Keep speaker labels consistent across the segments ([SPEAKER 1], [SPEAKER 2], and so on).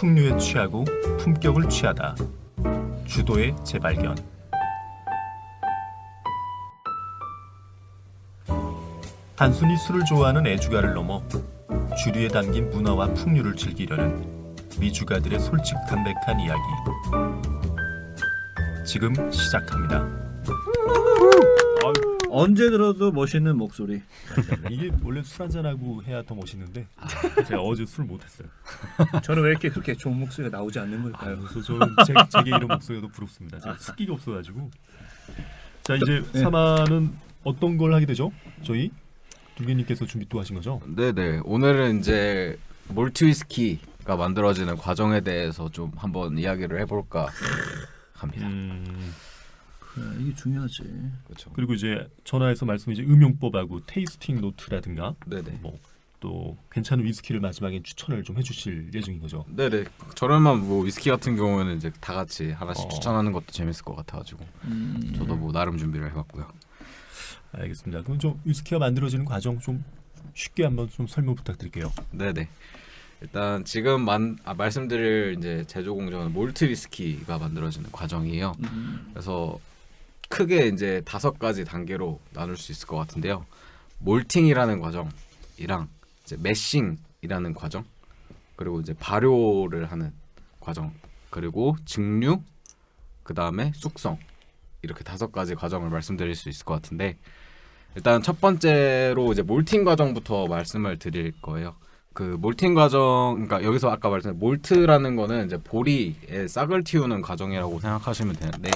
[SPEAKER 1] 풍류에 취하고 품격을 취하다. 주도의 재발견. 단순히 술을 좋아하는 애주가를 넘어 주류에 담긴 문화와 풍류를 즐기려는 미주가들의 솔직 담백한 이야기. 지금 시작합니다.
[SPEAKER 2] 언제 들어도 멋있는 목소리.
[SPEAKER 1] 이게 원래 술 한잔하고 해야 더 멋있는데 제가 어제 술 못했어요.
[SPEAKER 2] 저는 왜 이렇게 그렇게 좋은 목소리가 나오지 않는 걸까요?
[SPEAKER 1] 그래서 저는 제게 이런 목소리가 더 부럽습니다. 제가 습기가 없어가지고. 자, 이제
[SPEAKER 2] 네.
[SPEAKER 1] 3화는 어떤 걸 하게 되죠? 저희 둘기님께서 준비 또 하신 거죠?
[SPEAKER 3] 네네. 오늘은 이제 몰트 위스키가 만들어지는 과정에 대해서 좀 한번 이야기를 해볼까 합니다.
[SPEAKER 2] 그래, 이게 중요하지.
[SPEAKER 3] 그렇죠.
[SPEAKER 1] 그리고 이제 전화에서 말씀해 주신 음용법하고 테이스팅 노트라든가
[SPEAKER 3] 네네.
[SPEAKER 1] 뭐 또 괜찮은 위스키를 마지막에 추천을 좀 해주실 예정인 거죠.
[SPEAKER 3] 네네. 저렴한 뭐 위스키 같은 경우에는 이제 다 같이 하나씩 추천하는 것도 재밌을 것 같아가지고 저도 뭐 나름 준비를 해봤고요.
[SPEAKER 1] 알겠습니다. 그럼 좀 위스키가 만들어지는 과정 좀 쉽게 한번 좀 설명 부탁드릴게요.
[SPEAKER 3] 네네. 일단 지금 말씀드릴 이제 제조 공정은 몰트 위스키가 만들어지는 과정이에요. 그래서 크게 이제 5가지 단계로 나눌 수 있을 것 같은데요. 몰팅이라는 과정이랑 이제 매싱이라는 과정, 그리고 이제 발효를 하는 과정, 그리고 증류, 그 다음에 숙성, 이렇게 5가지 과정을 말씀드릴 수 있을 것 같은데, 일단 첫 번째로 이제 몰팅 과정부터 말씀을 드릴 거예요. 그 몰팅 과정, 그러니까 여기서 아까 말씀드린 몰트라는 거는 이제 보리에 싹을 틔우는 과정이라고 생각하시면 되는데,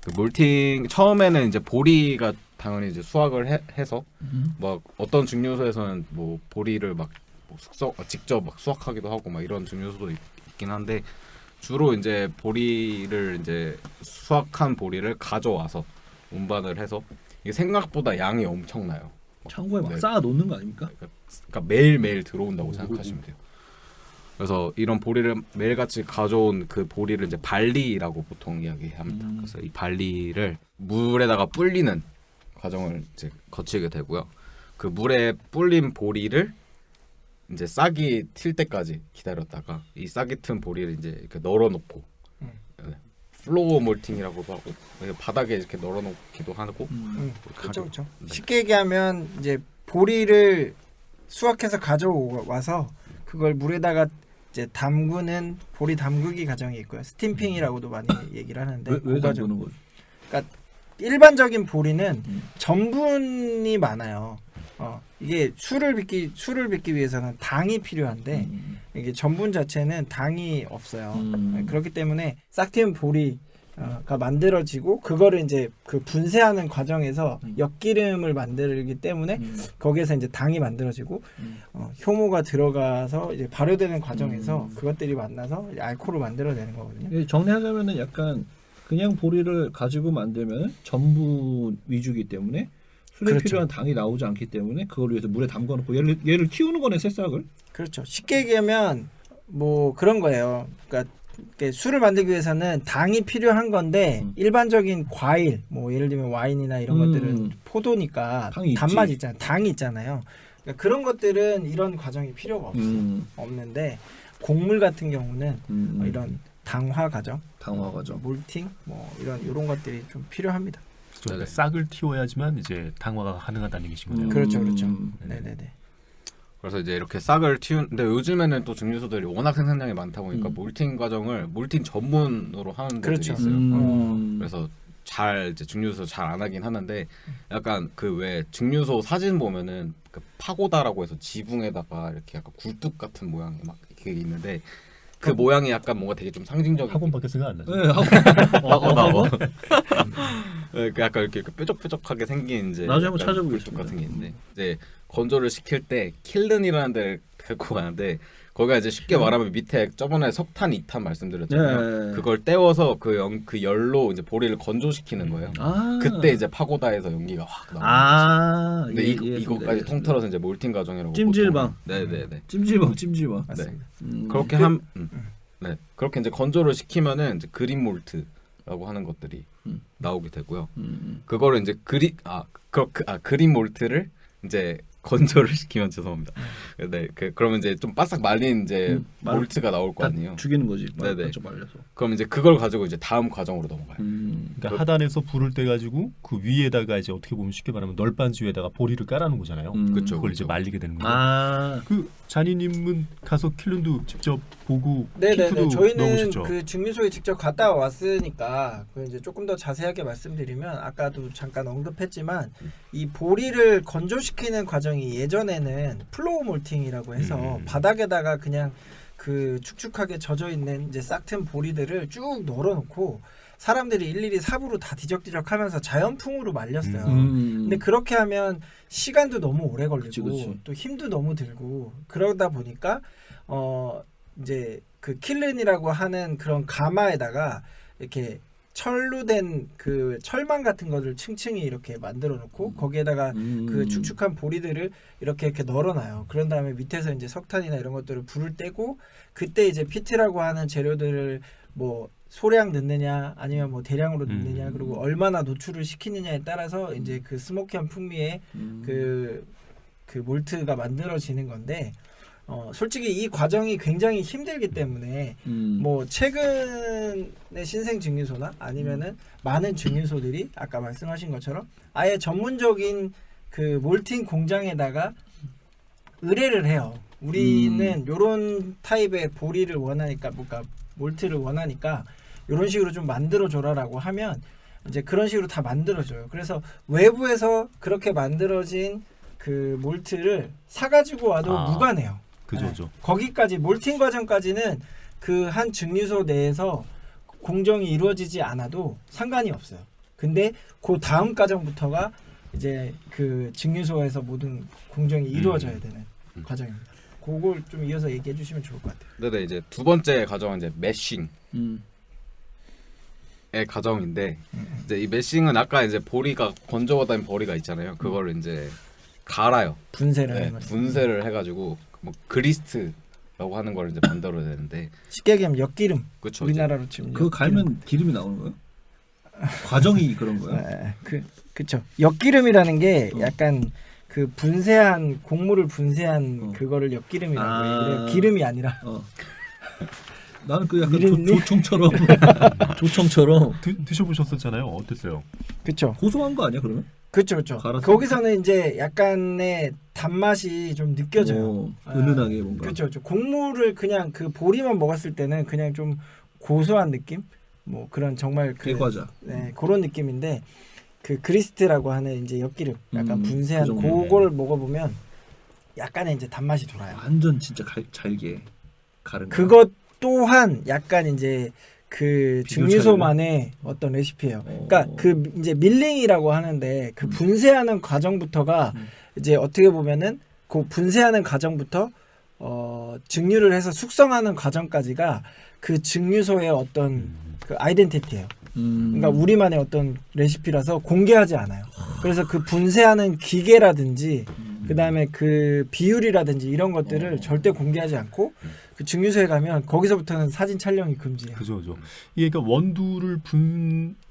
[SPEAKER 3] 그 몰팅 처음에는 이제 보리가 당연히 이제 수확을 해서 막 어떤 증류소에서는 뭐 보리를 막 숙성 직접 막 수확하기도 하고 막 이런 증류소도 있긴 한데, 주로 이제 보리를 이제 수확한 보리를 가져와서 운반을 해서 이게 생각보다 양이 엄청나요.
[SPEAKER 2] 창고에 막
[SPEAKER 3] 네.
[SPEAKER 2] 쌓아 놓는 거 아닙니까?
[SPEAKER 3] 그러니까 매일매일 들어온다고 생각하시면 돼요. 그래서 이런 보리를 매일같이 가져온 그 보리를 이제 발리라고 보통 이야기합니다. 그래서 이 발리를 물에다가 불리는 과정을 이제 거치게 되고요. 그 물에 불린 보리를 이제 싹이 튈 때까지 기다렸다가 이 싹이 튼 보리를 이제 이렇게 널어놓고 플로어 몰팅이라고도 하고 바닥에 이렇게 널어놓기도 하고
[SPEAKER 4] 그렇죠, 그렇죠.
[SPEAKER 3] 네.
[SPEAKER 4] 쉽게 얘기하면 이제 보리를 수확해서 가져와서 그걸 물에다가 이제 담그는 보리 담그기 과정이 있고요. 스팀핑이라고도 많이 얘기를 하는데
[SPEAKER 2] 왜
[SPEAKER 4] 그 과정.
[SPEAKER 2] 담그는 거죠?
[SPEAKER 4] 그러니까 일반적인 보리는 전분이 많아요. 이게 술을 빚기 위해서는 당이 필요한데 이게 전분 자체는 당이 없어요. 그렇기 때문에 싹 틔운 보리가 만들어지고 그거를 이제 그 분쇄하는 과정에서 엿기름을 만들기 때문에 거기에서 이제 당이 만들어지고 효모가 들어가서 이제 발효되는 과정에서 그것들이 만나서 이제 알코올을 만들어내는 거거든요.
[SPEAKER 2] 이게 정리하자면은 약간 그냥 보리를 가지고 만들면 전분 위주기 때문에 술에
[SPEAKER 4] 그렇죠.
[SPEAKER 2] 필요한 당이 나오지 않기 때문에 그걸 위해서 물에 담가놓고 얘를 키우는 거네, 새싹을.
[SPEAKER 4] 그렇죠. 쉽게 얘기하면 뭐 그런 거예요. 그러니까 술을 만들기 위해서는 당이 필요한 건데 일반적인 과일, 뭐 예를 들면 와인이나 이런 것들은 포도니까
[SPEAKER 2] 당이
[SPEAKER 4] 단맛이
[SPEAKER 2] 있지.
[SPEAKER 4] 있잖아요. 당이 있잖아요. 그러니까 그런 것들은 이런 과정이 필요가 없는데 곡물 같은 경우는 이런 당화 과정,
[SPEAKER 2] 당화 과정.
[SPEAKER 4] 몰팅, 뭐 이런 것들이 좀 필요합니다.
[SPEAKER 1] 그러니까 싹을 틔워야지만 이제 당화가 가능하다는 얘기신 거네요.
[SPEAKER 4] 그렇죠, 그렇죠.
[SPEAKER 1] 네네.
[SPEAKER 4] 네네네.
[SPEAKER 3] 그래서 이제 이렇게 싹을 근데 요즘에는 또 증류소들이 워낙 생산량이 많다 보니까 몰팅 과정을 몰팅 전문으로 하는 데들이
[SPEAKER 4] 그렇죠.
[SPEAKER 3] 있어요. 그래서 잘 이제 증류소 잘 안 하긴 하는데, 약간 그 왜 증류소 사진 보면은 그 파고다라고 해서 지붕에다가 이렇게 약간 굴뚝 같은 모양이 막 이렇게 있는데, 그 모양이 약간 뭔가 되게 좀 상징적인
[SPEAKER 1] 학원밖에 생각 안 나죠.
[SPEAKER 2] 네, 학원.
[SPEAKER 3] 그 약간 이렇게 뾰족뾰족하게 생긴 이제
[SPEAKER 2] 나중에 한번
[SPEAKER 3] 약간
[SPEAKER 2] 찾아보겠습니다.
[SPEAKER 3] 굴뚝 같은 게 있는데, 이제 건조를 시킬 때 킬른이라는 데를 데리고 가는데, 거기가 이제 쉽게 말하면 밑에 저번에 석탄 2탄 말씀드렸잖아요.
[SPEAKER 2] 네.
[SPEAKER 3] 그걸 떼워서 그 열로 이제 보리를 건조시키는 거예요. 그때 이제 파고다에서 연기가 확 나와요. 근데 이거까지 통틀어서 이제 몰팅 과정이라고.
[SPEAKER 2] 찜질방.
[SPEAKER 3] 보통. 네네네.
[SPEAKER 2] 찜질방.
[SPEAKER 4] 맞습니다.
[SPEAKER 3] 그렇게 네, 그렇게 이제 건조를 시키면은 이제 그린 몰트라고 하는 것들이 나오게 되고요. 그거를 이제 그린 몰트를 이제 건조를 시키면 죄송합니다. 네, 그러면 이제 좀 바싹 말린 이제 몰트가 나올 거
[SPEAKER 2] 다
[SPEAKER 3] 아니에요.
[SPEAKER 2] 죽이는 거지.
[SPEAKER 3] 네네.
[SPEAKER 2] 좀 말려서.
[SPEAKER 3] 그럼 이제 그걸 가지고 이제 다음 과정으로 넘어가요.
[SPEAKER 1] 그러니까 하단에서 불을 떼 가지고 그 위에다가 이제 어떻게 보면 쉽게 말하면 널빤지 위에다가 보리를 깔아놓은 거잖아요.
[SPEAKER 3] 그쵸.
[SPEAKER 1] 그걸 이제 말리게 되는 거예요.
[SPEAKER 2] 아,
[SPEAKER 1] 그 자니님은 가서 킬룬도 직접 보고
[SPEAKER 4] 네네네.
[SPEAKER 1] 키트도
[SPEAKER 4] 저희는
[SPEAKER 1] 넣으셨죠.
[SPEAKER 4] 그 증류소에 직접 갔다 왔으니까 그 이제 조금 더 자세하게 말씀드리면 아까도 잠깐 언급했지만 이 보리를 건조시키는 과정이 예전에는 플로우 몰팅이라고 해서 바닥에다가 그냥 그 축축하게 젖어 있는 이제 싹튼 보리들을 쭉 널어놓고 사람들이 일일이 삽으로 다 뒤적뒤적하면서 자연풍으로 말렸어요. 근데 그렇게 하면 시간도 너무 오래 걸리고
[SPEAKER 2] 그치.
[SPEAKER 4] 또 힘도 너무 들고 그러다 보니까 이제 그 킬른이라고 하는 그런 가마에다가 이렇게 철로 된 그 철망 같은 것을 층층이 이렇게 만들어 놓고 거기에다가 그 축축한 보리들을 이렇게 널어놔요. 그런 다음에 밑에서 이제 석탄이나 이런 것들을 불을 떼고 그때 이제 피트라고 하는 재료들을 뭐 소량 넣느냐 아니면 뭐 대량으로 넣느냐 그리고 얼마나 노출을 시키느냐에 따라서 이제 그 스모키한 풍미의 그 몰트가 만들어지는 건데 솔직히 이 과정이 굉장히 힘들기 때문에 뭐 최근의 신생 증류소나 아니면은 많은 증류소들이 아까 말씀하신 것처럼 아예 전문적인 그 몰팅 공장에다가 의뢰를 해요. 우리는 요런 타입의 보리를 원하니까 뭔가 몰트를 원하니까 이런 식으로 좀 만들어줘라라고 하면 이제 그런 식으로 다 만들어줘요. 그래서 외부에서 그렇게 만들어진 그 몰트를 사가지고 와도 무관해요.
[SPEAKER 1] 그죠.
[SPEAKER 4] 거기까지 몰팅 과정까지는 그 한 증류소 내에서 공정이 이루어지지 않아도 상관이 없어요. 근데 그 다음 과정부터가 이제 그 증류소에서 모든 공정이 이루어져야 되는 과정입니다. 그걸 좀 이어서 얘기해 주시면 좋을 것 같아요.
[SPEAKER 3] 네, 이제 두 번째 과정은 이제 매싱. 의 과정인데 이제 이 매싱은 아까 이제 보리가 건조하다는 보리가 있잖아요. 그거를 이제 갈아요.
[SPEAKER 4] 분쇄를
[SPEAKER 3] 네,
[SPEAKER 4] 하는 거죠.
[SPEAKER 3] 분쇄를 해가지고 뭐 그리스트라고 하는 걸 이제 만들어야 되는데
[SPEAKER 4] 쉽게 얘기하면 엿기름.
[SPEAKER 3] 그쵸,
[SPEAKER 4] 우리나라로 치면
[SPEAKER 2] 그거 갈면 기름이 나오는 거예요? 과정이 그런 거예요?
[SPEAKER 4] 그쵸. 엿기름이라는 게 약간 그 분쇄한 곡물을 분쇄한 그거를 엿기름이라고 해요. 그래요. 기름이 아니라.
[SPEAKER 2] 나는 그 약간
[SPEAKER 4] 미리님?
[SPEAKER 2] 조청처럼
[SPEAKER 1] 드셔보셨었잖아요. 어땠어요?
[SPEAKER 4] 그쵸.
[SPEAKER 2] 고소한 거 아니야 그러면?
[SPEAKER 4] 그쵸.
[SPEAKER 2] 갈았으니까.
[SPEAKER 4] 거기서는 이제 약간의 단맛이 좀 느껴져요.
[SPEAKER 2] 은은하게 뭔가.
[SPEAKER 4] 그쵸. 곡물을 그냥 그 보리만 먹었을 때는 그냥 좀 고소한 느낌? 뭐 그런 정말 그
[SPEAKER 2] 대과자.
[SPEAKER 4] 네, 그런 느낌인데 그 그리스트라고 하는 이제 엿기름 약간 분쇄한
[SPEAKER 2] 그 정도네.
[SPEAKER 4] 그거를 먹어보면 약간의 이제 단맛이 돌아요.
[SPEAKER 2] 완전 진짜 잘게 가른 거.
[SPEAKER 4] 그것 또한 약간 이제 그
[SPEAKER 2] 비교
[SPEAKER 4] 증류소만의 어떤 레시피예요. 그러니까 그 이제 밀링이라고 하는데 그 분쇄하는 과정부터가 이제 어떻게 보면은 그 분쇄하는 과정부터 증류를 해서 숙성하는 과정까지가 그 증류소의 어떤 그 아이덴티티예요. 그러니까 우리만의 어떤 레시피라서 공개하지 않아요. 그래서 그 분쇄하는 기계라든지 그다음에 그 비율이라든지 이런 것들을 절대 공개하지 않고 그 증류소에 가면 거기서부터는 사진 촬영이 금지예요.
[SPEAKER 1] 그죠. 이게 그러니까 원두를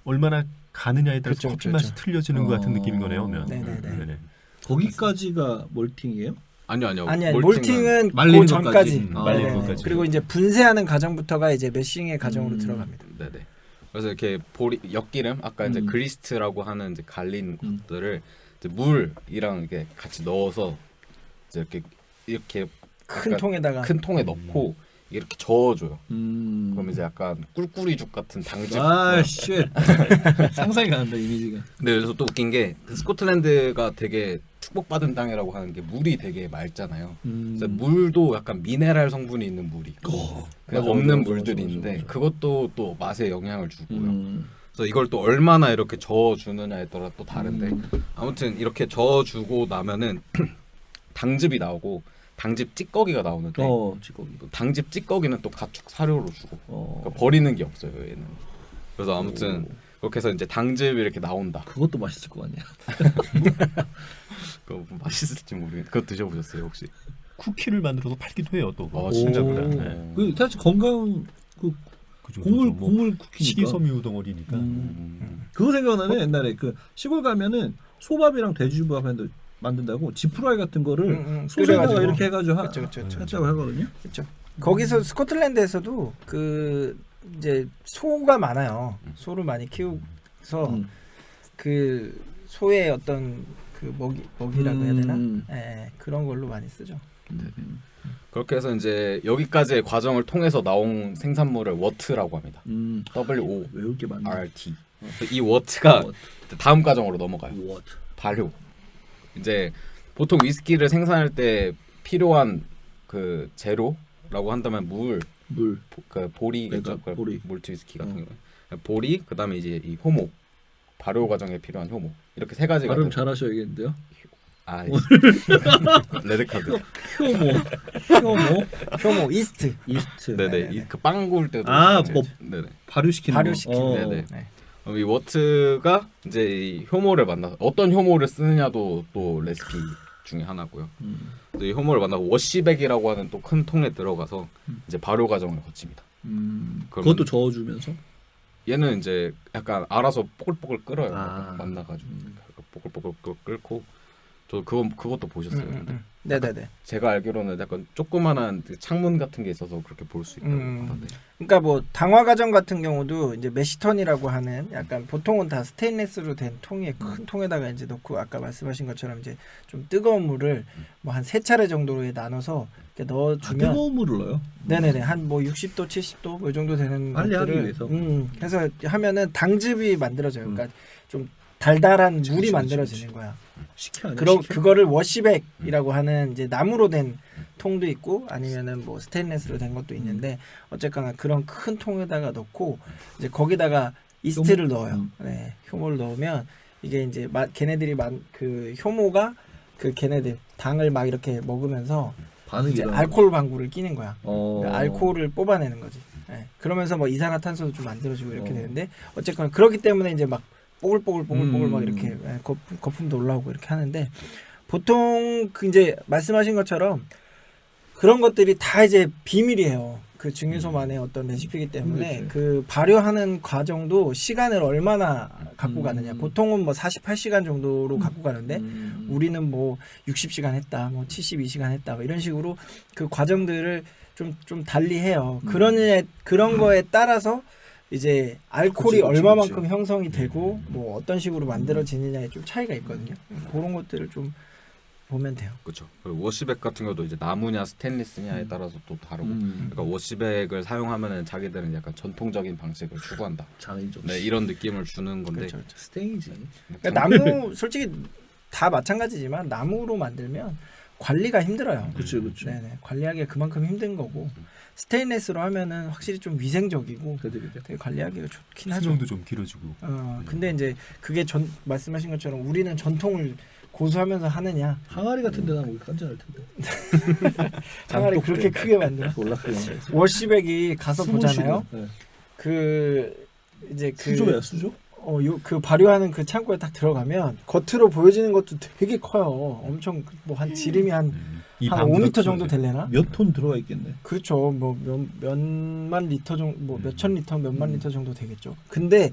[SPEAKER 1] 얼마나 가느냐에 따라서 커피 맛이 틀려지는 것 같은 느낌인 거네요. 그러면.
[SPEAKER 4] 네네네.
[SPEAKER 2] 거기까지가 몰팅이에요?
[SPEAKER 3] 아니요.
[SPEAKER 4] 아니 몰팅은
[SPEAKER 2] 말리는
[SPEAKER 4] 그 전까지.
[SPEAKER 1] 말리는
[SPEAKER 4] 네네.
[SPEAKER 1] 것까지.
[SPEAKER 4] 그리고 이제 분쇄하는 과정부터가 이제 매싱의 과정으로 들어갑니다.
[SPEAKER 3] 네네. 그래서 이렇게 보리 엿기름 아까 이제 그리스트라고 하는 이제 갈린 것들을 이제 물이랑 이렇게 같이 넣어서 이제 이렇게
[SPEAKER 4] 큰 통에다가
[SPEAKER 3] 큰 통에 넣고 이렇게 저어줘요. 그럼 이제 약간 꿀꿀이죽 같은 당즙.
[SPEAKER 2] 쉣. 상상이 가는다 이미지가.
[SPEAKER 3] 네, 그래서 또 웃긴 게 스코틀랜드가 되게 축복받은 땅이라고 하는 게 물이 되게 맑잖아요. 그래서 물도 약간 미네랄 성분이 있는 물이 있고 그냥
[SPEAKER 2] 맞아,
[SPEAKER 3] 없는
[SPEAKER 2] 맞아,
[SPEAKER 3] 물들이
[SPEAKER 2] 맞아,
[SPEAKER 3] 있는데
[SPEAKER 2] 맞아.
[SPEAKER 3] 그것도 또 맛에 영향을 주고요. 그래서 이걸 또 얼마나 이렇게 저어주느냐에 따라 또 다른데 아무튼 이렇게 저어주고 나면은 당즙이 나오고 당즙 찌꺼기가 나오는데
[SPEAKER 2] 찌꺼기.
[SPEAKER 3] 또 당즙 찌꺼기는 또 가축 사료로 주고 그러니까 버리는 게 없어요 얘는. 그래서 아무튼 그렇게 해서 이제 당즙이 이렇게 나온다.
[SPEAKER 2] 그것도 맛있을 거 아니야.
[SPEAKER 3] 그거 뭐 맛있을지 모르겠는데 그거 드셔보셨어요 혹시?
[SPEAKER 1] 쿠키를 만들어서 팔기도 해요. 또.
[SPEAKER 3] 진짜
[SPEAKER 1] 그래.
[SPEAKER 2] 오.
[SPEAKER 1] 네.
[SPEAKER 2] 그 사실 건강 그
[SPEAKER 1] 그죠,
[SPEAKER 2] 곡물
[SPEAKER 1] 뭐
[SPEAKER 2] 곡물 쿠키니까.
[SPEAKER 1] 식이섬유 덩어리니까.
[SPEAKER 2] 그거 생각나네. 옛날에 그 시골 가면은 소밥이랑 돼지밥 했는데 만든다고 지프라이 같은 거를
[SPEAKER 4] 끓여가지고.
[SPEAKER 2] 소에다가 이렇게 해가지고
[SPEAKER 4] 그쵸.
[SPEAKER 2] 했다고 하거든요.
[SPEAKER 4] 그렇죠. 거기서 스코틀랜드에서도 그 이제 소가 많아요. 소를 많이 키워서 그 소의 어떤 그 먹이라고 해야 되나? 예, 그런 걸로 많이 쓰죠.
[SPEAKER 3] 그렇게 해서 이제 여기까지의 과정을 통해서 나온 생산물을 워트라고 합니다. W-O-R-T.
[SPEAKER 2] 외울 게 많네.
[SPEAKER 3] 이 워트가 다음 과정으로 넘어가요.
[SPEAKER 2] 워트.
[SPEAKER 3] 발효. 이제 보통 위스키를 생산할 때 필요한 그 재료라고 한다면 물, 그 보리겠죠.
[SPEAKER 2] 그러니까 보리.
[SPEAKER 3] 몰트 위스키 같은 경우. 보리, 그다음에 이제 이 효모. 발효 과정에 필요한 효모. 이렇게 세 가지가
[SPEAKER 2] 발음 잘하셔야겠는데요.
[SPEAKER 3] 아, 레드카드.
[SPEAKER 2] 효모,
[SPEAKER 4] 이스트.
[SPEAKER 3] 네네. 그 빵 구울 때도.
[SPEAKER 2] 뭐
[SPEAKER 3] 네네.
[SPEAKER 2] 발효시키는 거.
[SPEAKER 3] 네네. 이 워트가 이제 이 효모를 만나서 어떤 효모를 쓰느냐도 또 레시피 중에 하나고요. 이 효모를 만나서 워시백이라고 하는 또 큰 통에 들어가서 이제 발효 과정을 거칩니다.
[SPEAKER 2] 그것도 저어주면서.
[SPEAKER 3] 얘는 이제 약간 알아서 뽀글뽀글 끓어요.
[SPEAKER 2] 아.
[SPEAKER 3] 만나가지고 뽀글뽀글 끓고 저 그것도 보셨어요. 근데
[SPEAKER 4] 네네네.
[SPEAKER 3] 제가 알기로는 약간 조그만한 그 창문 같은 게 있어서 그렇게 볼 수 있다고 하던데.
[SPEAKER 4] 그러니까 뭐 당화 과정 같은 경우도 이제 메시턴이라고 하는 약간 보통은 다 스테인리스로 된 통에 큰 통에다가 이제 넣고 아까 말씀하신 것처럼 이제 좀 뜨거운 물을 뭐 한 3차례 정도로 나눠서 이렇게 넣어주면
[SPEAKER 2] 뜨거운 물을 넣어요?
[SPEAKER 4] 네네네 한 뭐 60도 70도 뭐 이 정도 되는
[SPEAKER 2] 빨리 하기
[SPEAKER 4] 것들을
[SPEAKER 2] 위해서.
[SPEAKER 4] 그래서 하면은 당즙이 만들어져요. 그러니까 좀 달달한 물이 만들어지는 거야.
[SPEAKER 2] 식혀.
[SPEAKER 4] 그거를 워시백이라고 하는 이제 나무로 된 통도 있고 아니면은 뭐 스테인리스로 된 것도 있는데 어쨌거나 그런 큰 통에다가 넣고 이제 거기다가 이스트를 넣어요. 네, 효모를 넣으면 이게 이제 걔네들이 그 효모가 그 걔네들 당을 막 이렇게 먹으면서 이제 알코올 방구를 끼는 거야. 그러니까 알코올을 뽑아내는 거지. 네, 그러면서 뭐 이산화탄소도 좀 만들어지고 이렇게 되는데 어쨌거나 그렇기 때문에 이제 막 뽀글뽀글 막 이렇게 거품도 올라오고 이렇게 하는데 보통 그 이제 말씀하신 것처럼 그런 것들이 다 이제 비밀이에요. 그 증류소만의 어떤 레시피이기 때문에 그 발효하는 과정도 시간을 얼마나 갖고 가느냐. 보통은 뭐 48시간 정도로 갖고 가는데 우리는 뭐 60시간 했다, 뭐 72시간 했다, 뭐 이런 식으로 그 과정들을 좀 달리 해요. 그런 거에 따라서 이제 알코올이 얼마만큼 형성이 되고 뭐 어떤 식으로 만들어지느냐에 좀 차이가 있거든요. 그런 것들을 좀 보면 돼요.
[SPEAKER 3] 그렇죠. 워시백 같은 경우도 이제 나무냐 스테인리스냐에 따라서 또 다르고. 그러니까 워시백을 사용하면은 자기들은 약간 전통적인 방식을 추구한다.
[SPEAKER 2] 장이죠.
[SPEAKER 3] 네, 이런 느낌을 주는 건데.
[SPEAKER 4] 그렇죠.
[SPEAKER 2] 스테인이지.
[SPEAKER 4] 그러니까 나무 솔직히 다 마찬가지지만 나무로 만들면 관리가 힘들어요.
[SPEAKER 2] 그렇죠.
[SPEAKER 4] 네네. 관리하기가 그만큼 힘든 거고 스테인리스로 하면은 확실히 좀 위생적이고 되게 관리하기가 좋긴 하죠.
[SPEAKER 1] 수명도 좀 길어지고.
[SPEAKER 4] 근데 이제 그게 말씀하신 것처럼 우리는 전통을 고수하면서 하느냐.
[SPEAKER 2] 항아리 같은 데는 우리 깐전할 텐데.
[SPEAKER 4] 항아리 그렇게 크게 만들어. 워시백이 가서 보잖아요.
[SPEAKER 2] 네.
[SPEAKER 4] 그 이제 그
[SPEAKER 2] 수조야 수조?
[SPEAKER 4] 그 발효하는 그 창고에 딱 들어가면 겉으로 보여지는 것도 되게 커요. 엄청 뭐 한 지름이 한 5m 정도 될래나?
[SPEAKER 2] 몇 톤 들어가 있겠네.
[SPEAKER 4] 그렇죠. 뭐 몇만 리터 정도, 뭐 몇천 리터, 몇만 리터 정도 되겠죠. 근데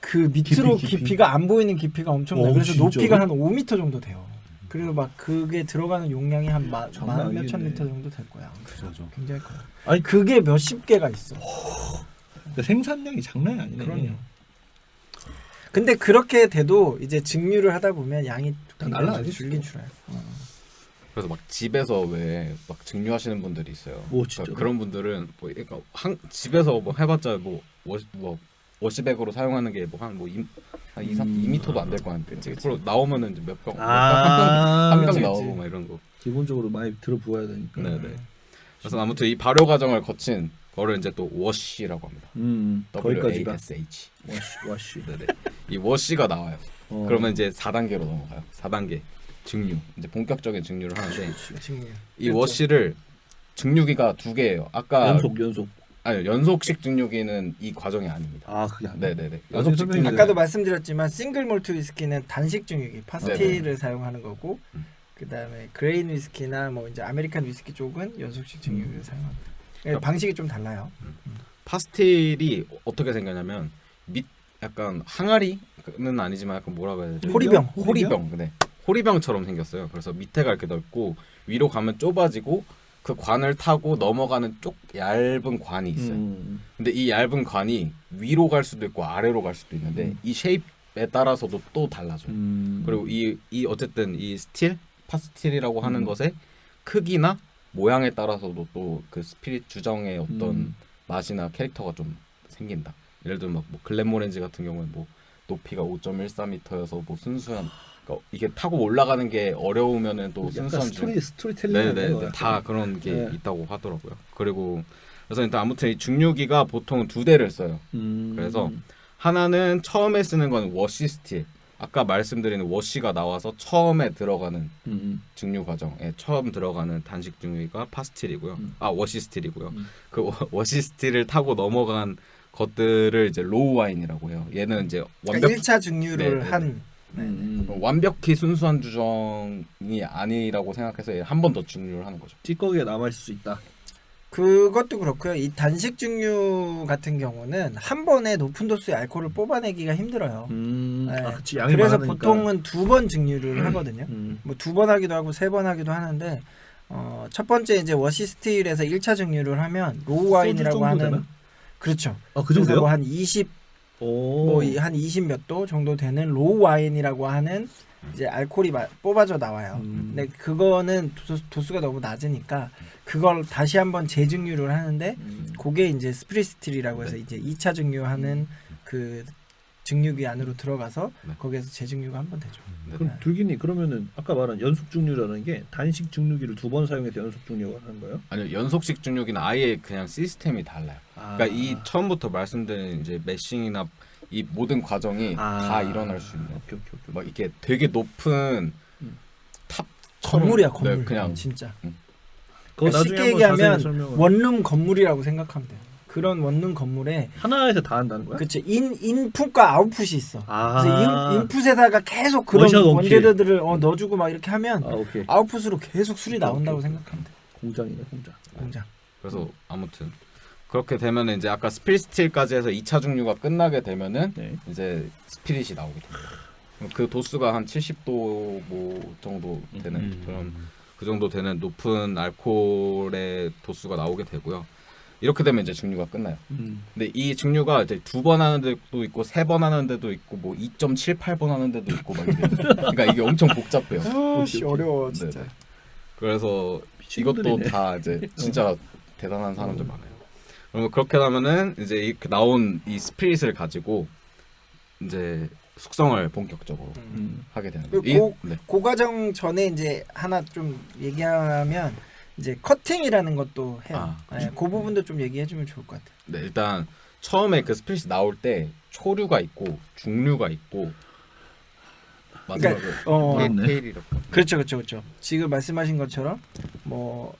[SPEAKER 4] 그 밑으로 깊이가 안 보이는 깊이가 엄청나요. 그래서
[SPEAKER 2] 진짜로?
[SPEAKER 4] 높이가 한 5m 정도 돼요. 그래서 막 그게 들어가는 용량이 한 만 몇천 리터 정도 될 거야.
[SPEAKER 1] 그렇죠.
[SPEAKER 4] 굉장히 커요. 아니 그게 몇십 개가 있어.
[SPEAKER 2] 그러니까 생산량이 장난이 아니네.
[SPEAKER 4] 그럼요. 근데 그렇게 돼도 이제 증류를 하다 보면 양이
[SPEAKER 2] 날라가겠죠.
[SPEAKER 4] 줄긴 줄어요.
[SPEAKER 3] 그래서 막 집에서 왜 막 증류하시는 분들이 있어요.
[SPEAKER 2] 진짜.
[SPEAKER 3] 그러니까 그런 분들은 뭐 그러니까 집에서 뭐 해봤자 뭐 워시백으로 사용하는 게 뭐 한 2m도 안 될 거 같은데 그걸로 나오면은 이제 몇 병, 한 병 나오고 막 이런 거.
[SPEAKER 2] 기본적으로 많이 들어부어야 되니까.
[SPEAKER 3] 네네. 그래서 아무튼 이 발효 과정을 거친 거를 이제 또 워시라고 합니다.
[SPEAKER 2] 거기까지가
[SPEAKER 3] WASH.
[SPEAKER 2] 워시.
[SPEAKER 3] 네네. 이 워시가 나와요. 그러면 이제 4단계로 넘어가요. 4단계 증류. 이제 본격적인 증류를 하는데 이 워시를 증류기가 2개예요. 아까
[SPEAKER 2] 연속.
[SPEAKER 3] 아니요, 연속식 증류기는 이 과정이 아닙니다.
[SPEAKER 2] 그게 아니에요.
[SPEAKER 3] 네네네.
[SPEAKER 2] 연속식 증류기.
[SPEAKER 4] 아까도 말씀드렸지만 싱글 몰트 위스키는 단식 증류기, 파스티를 사용하는 거고, 그 다음에 그레인 위스키나 뭐 이제 아메리칸 위스키 쪽은 연속식 증류기를 사용합니다. 그러니까 방식이 좀 달라요.
[SPEAKER 3] 파스틸이 어떻게 생겼냐면 약간 항아리는 아니지만 약간 뭐라고 해야 되지?
[SPEAKER 4] 호리병.
[SPEAKER 3] 호리병. 네. 호리병처럼 생겼어요. 그래서 밑에가 이렇게 넓고 위로 가면 좁아지고 그 관을 타고 넘어가는 쪽 얇은 관이 있어요. 근데 이 얇은 관이 위로 갈 수도 있고 아래로 갈 수도 있는데 이 쉐입에 따라서도 또 달라져요. 그리고 이 어쨌든 이 스틸, 파스틸이라고 하는 것의 크기나 모양에 따라서도 또 그 스피릿 주정의 어떤 맛이나 캐릭터가 좀 생긴다. 예를 들면 뭐 글렌모렌지 같은 경우는 뭐 높이가 5.14m여서 뭐 순수한 그러니까 이게 타고 올라가는 게 어려우면은 또
[SPEAKER 2] 약간
[SPEAKER 3] 순수한
[SPEAKER 2] 스토리텔링
[SPEAKER 3] 네네 다 그런 게 있다고 하더라고요. 그리고 그래서 일단 아무튼 이 중류기가 보통 2대를 써요. 그래서 하나는 처음에 쓰는 건 워시 스틸. 아까 말씀드린 워시가 나와서 처음에 들어가는 증류 과정에 처음 들어가는 단식 증류기가 파스틸이고요. 워시 스틸이고요. 그 워시 스틸을 타고 넘어간 것들을 이제 로우 와인이라고 해요. 얘는 이제
[SPEAKER 4] 그러니까 1차 증류를 한
[SPEAKER 3] 완벽히 순수한 주정이 아니라고 생각해서 한 번 더 증류를 하는 거죠.
[SPEAKER 2] 찌꺼기가 남아있을 수 있다.
[SPEAKER 4] 그것도 그렇고요. 이 단식 증류 같은 경우는 한 번에 높은 도수의 알코올을 뽑아내기가 힘들어요. 네.
[SPEAKER 2] 그치, 양이
[SPEAKER 4] 그래서
[SPEAKER 2] 많으니까.
[SPEAKER 4] 보통은 2번 증류를 하거든요. 뭐 2번 하기도 하고 3번 하기도 하는데 첫 번째 이제 워시 스틸에서 1차 증류를 하면 로우 와인이라고 하는
[SPEAKER 2] 되나?
[SPEAKER 4] 그렇죠.
[SPEAKER 2] 그 정도요?
[SPEAKER 4] 한 20 뭐 한 20 몇 도 정도 되는 로우 와인이라고 하는 이제 알코올이 뽑아져 나와요. 근데 그거는 도수가 너무 낮으니까 그걸 다시 한번 재증류를 하는데 그게 이제 스프리스틸이라고 해서 이제 2차 증류하는 그 증류기 안으로 들어가서 거기에서 재증류가 한 번 되죠.
[SPEAKER 2] 그럼 둘기님 그러면은 아까 말한 연속 증류라는 게 단식 증류기를 2번 사용해서 연속 증류를 하는 거예요?
[SPEAKER 3] 아니요, 연속식 증류기는 아예 그냥 시스템이 달라요. 그러니까 이 처음부터 말씀드린 이제 매싱이나 이 모든 과정이 다 일어날 수 있는.
[SPEAKER 2] 오케이.
[SPEAKER 3] 막 이렇게 되게 높은 탑
[SPEAKER 4] 건물이야 건물.
[SPEAKER 3] 네, 그냥
[SPEAKER 4] 진짜.
[SPEAKER 2] 그거 나중에
[SPEAKER 4] 쉽게
[SPEAKER 2] 한번
[SPEAKER 4] 얘기하면
[SPEAKER 2] 자세히 설명을.
[SPEAKER 4] 원룸 건물이라고 생각하면 돼요. 그런 원룸 건물에
[SPEAKER 2] 하나에서 다 한다는 거야?
[SPEAKER 4] 그치 인풋과 아웃풋이 있어.
[SPEAKER 2] 아.
[SPEAKER 4] 그래서 인풋에다가 계속 그런
[SPEAKER 2] 원샷 원킬.
[SPEAKER 4] 원재료들을 넣어주고 막 이렇게 하면
[SPEAKER 2] 오케이.
[SPEAKER 4] 아웃풋으로 계속 술이 나온다고 생각하면 돼.
[SPEAKER 2] 공장이네 공장.
[SPEAKER 4] 공장.
[SPEAKER 3] 그래서 아무튼 그렇게 되면은 이제 아까 스피릿스틸까지 해서 2차 증류가 끝나게 되면은 이제 스피릿이 나오게 됩니다. 그 도수가 한 70도 뭐 정도 되는 그런 그 정도 되는 높은 알코올의 도수가 나오게 되고요. 이렇게 되면 이제 증류가 끝나요. 근데 이 증류가 이제 2번 하는 데도 있고 3번 하는 데도 있고 뭐 2.78번 하는 데도 있고 막 이래. 그러니까 이게 엄청 복잡해요.
[SPEAKER 4] 어려워 진짜.
[SPEAKER 3] 네. 그래서
[SPEAKER 2] 미친놈들이네.
[SPEAKER 3] 이것도 다 이제 진짜 대단한 사람들 많아요. 그러면 그렇게 하면은 이제 이렇게 나온 이 스피릿을 가지고 이제 숙성을 본격적으로 하게 되는 거예요.
[SPEAKER 4] 그 과정 전에 이제 하나 좀 얘기하면 이제 커팅이라는 것도 해요. 그 부분도 좀 얘기해주면 좋을 것 같아요.
[SPEAKER 3] 네, 일단 처음에 그 스피릿이 나올 때 초류가 있고 중류가 있고 마지막에 테일이라고.
[SPEAKER 4] 그렇죠. 지금 말씀하신 것처럼 뭐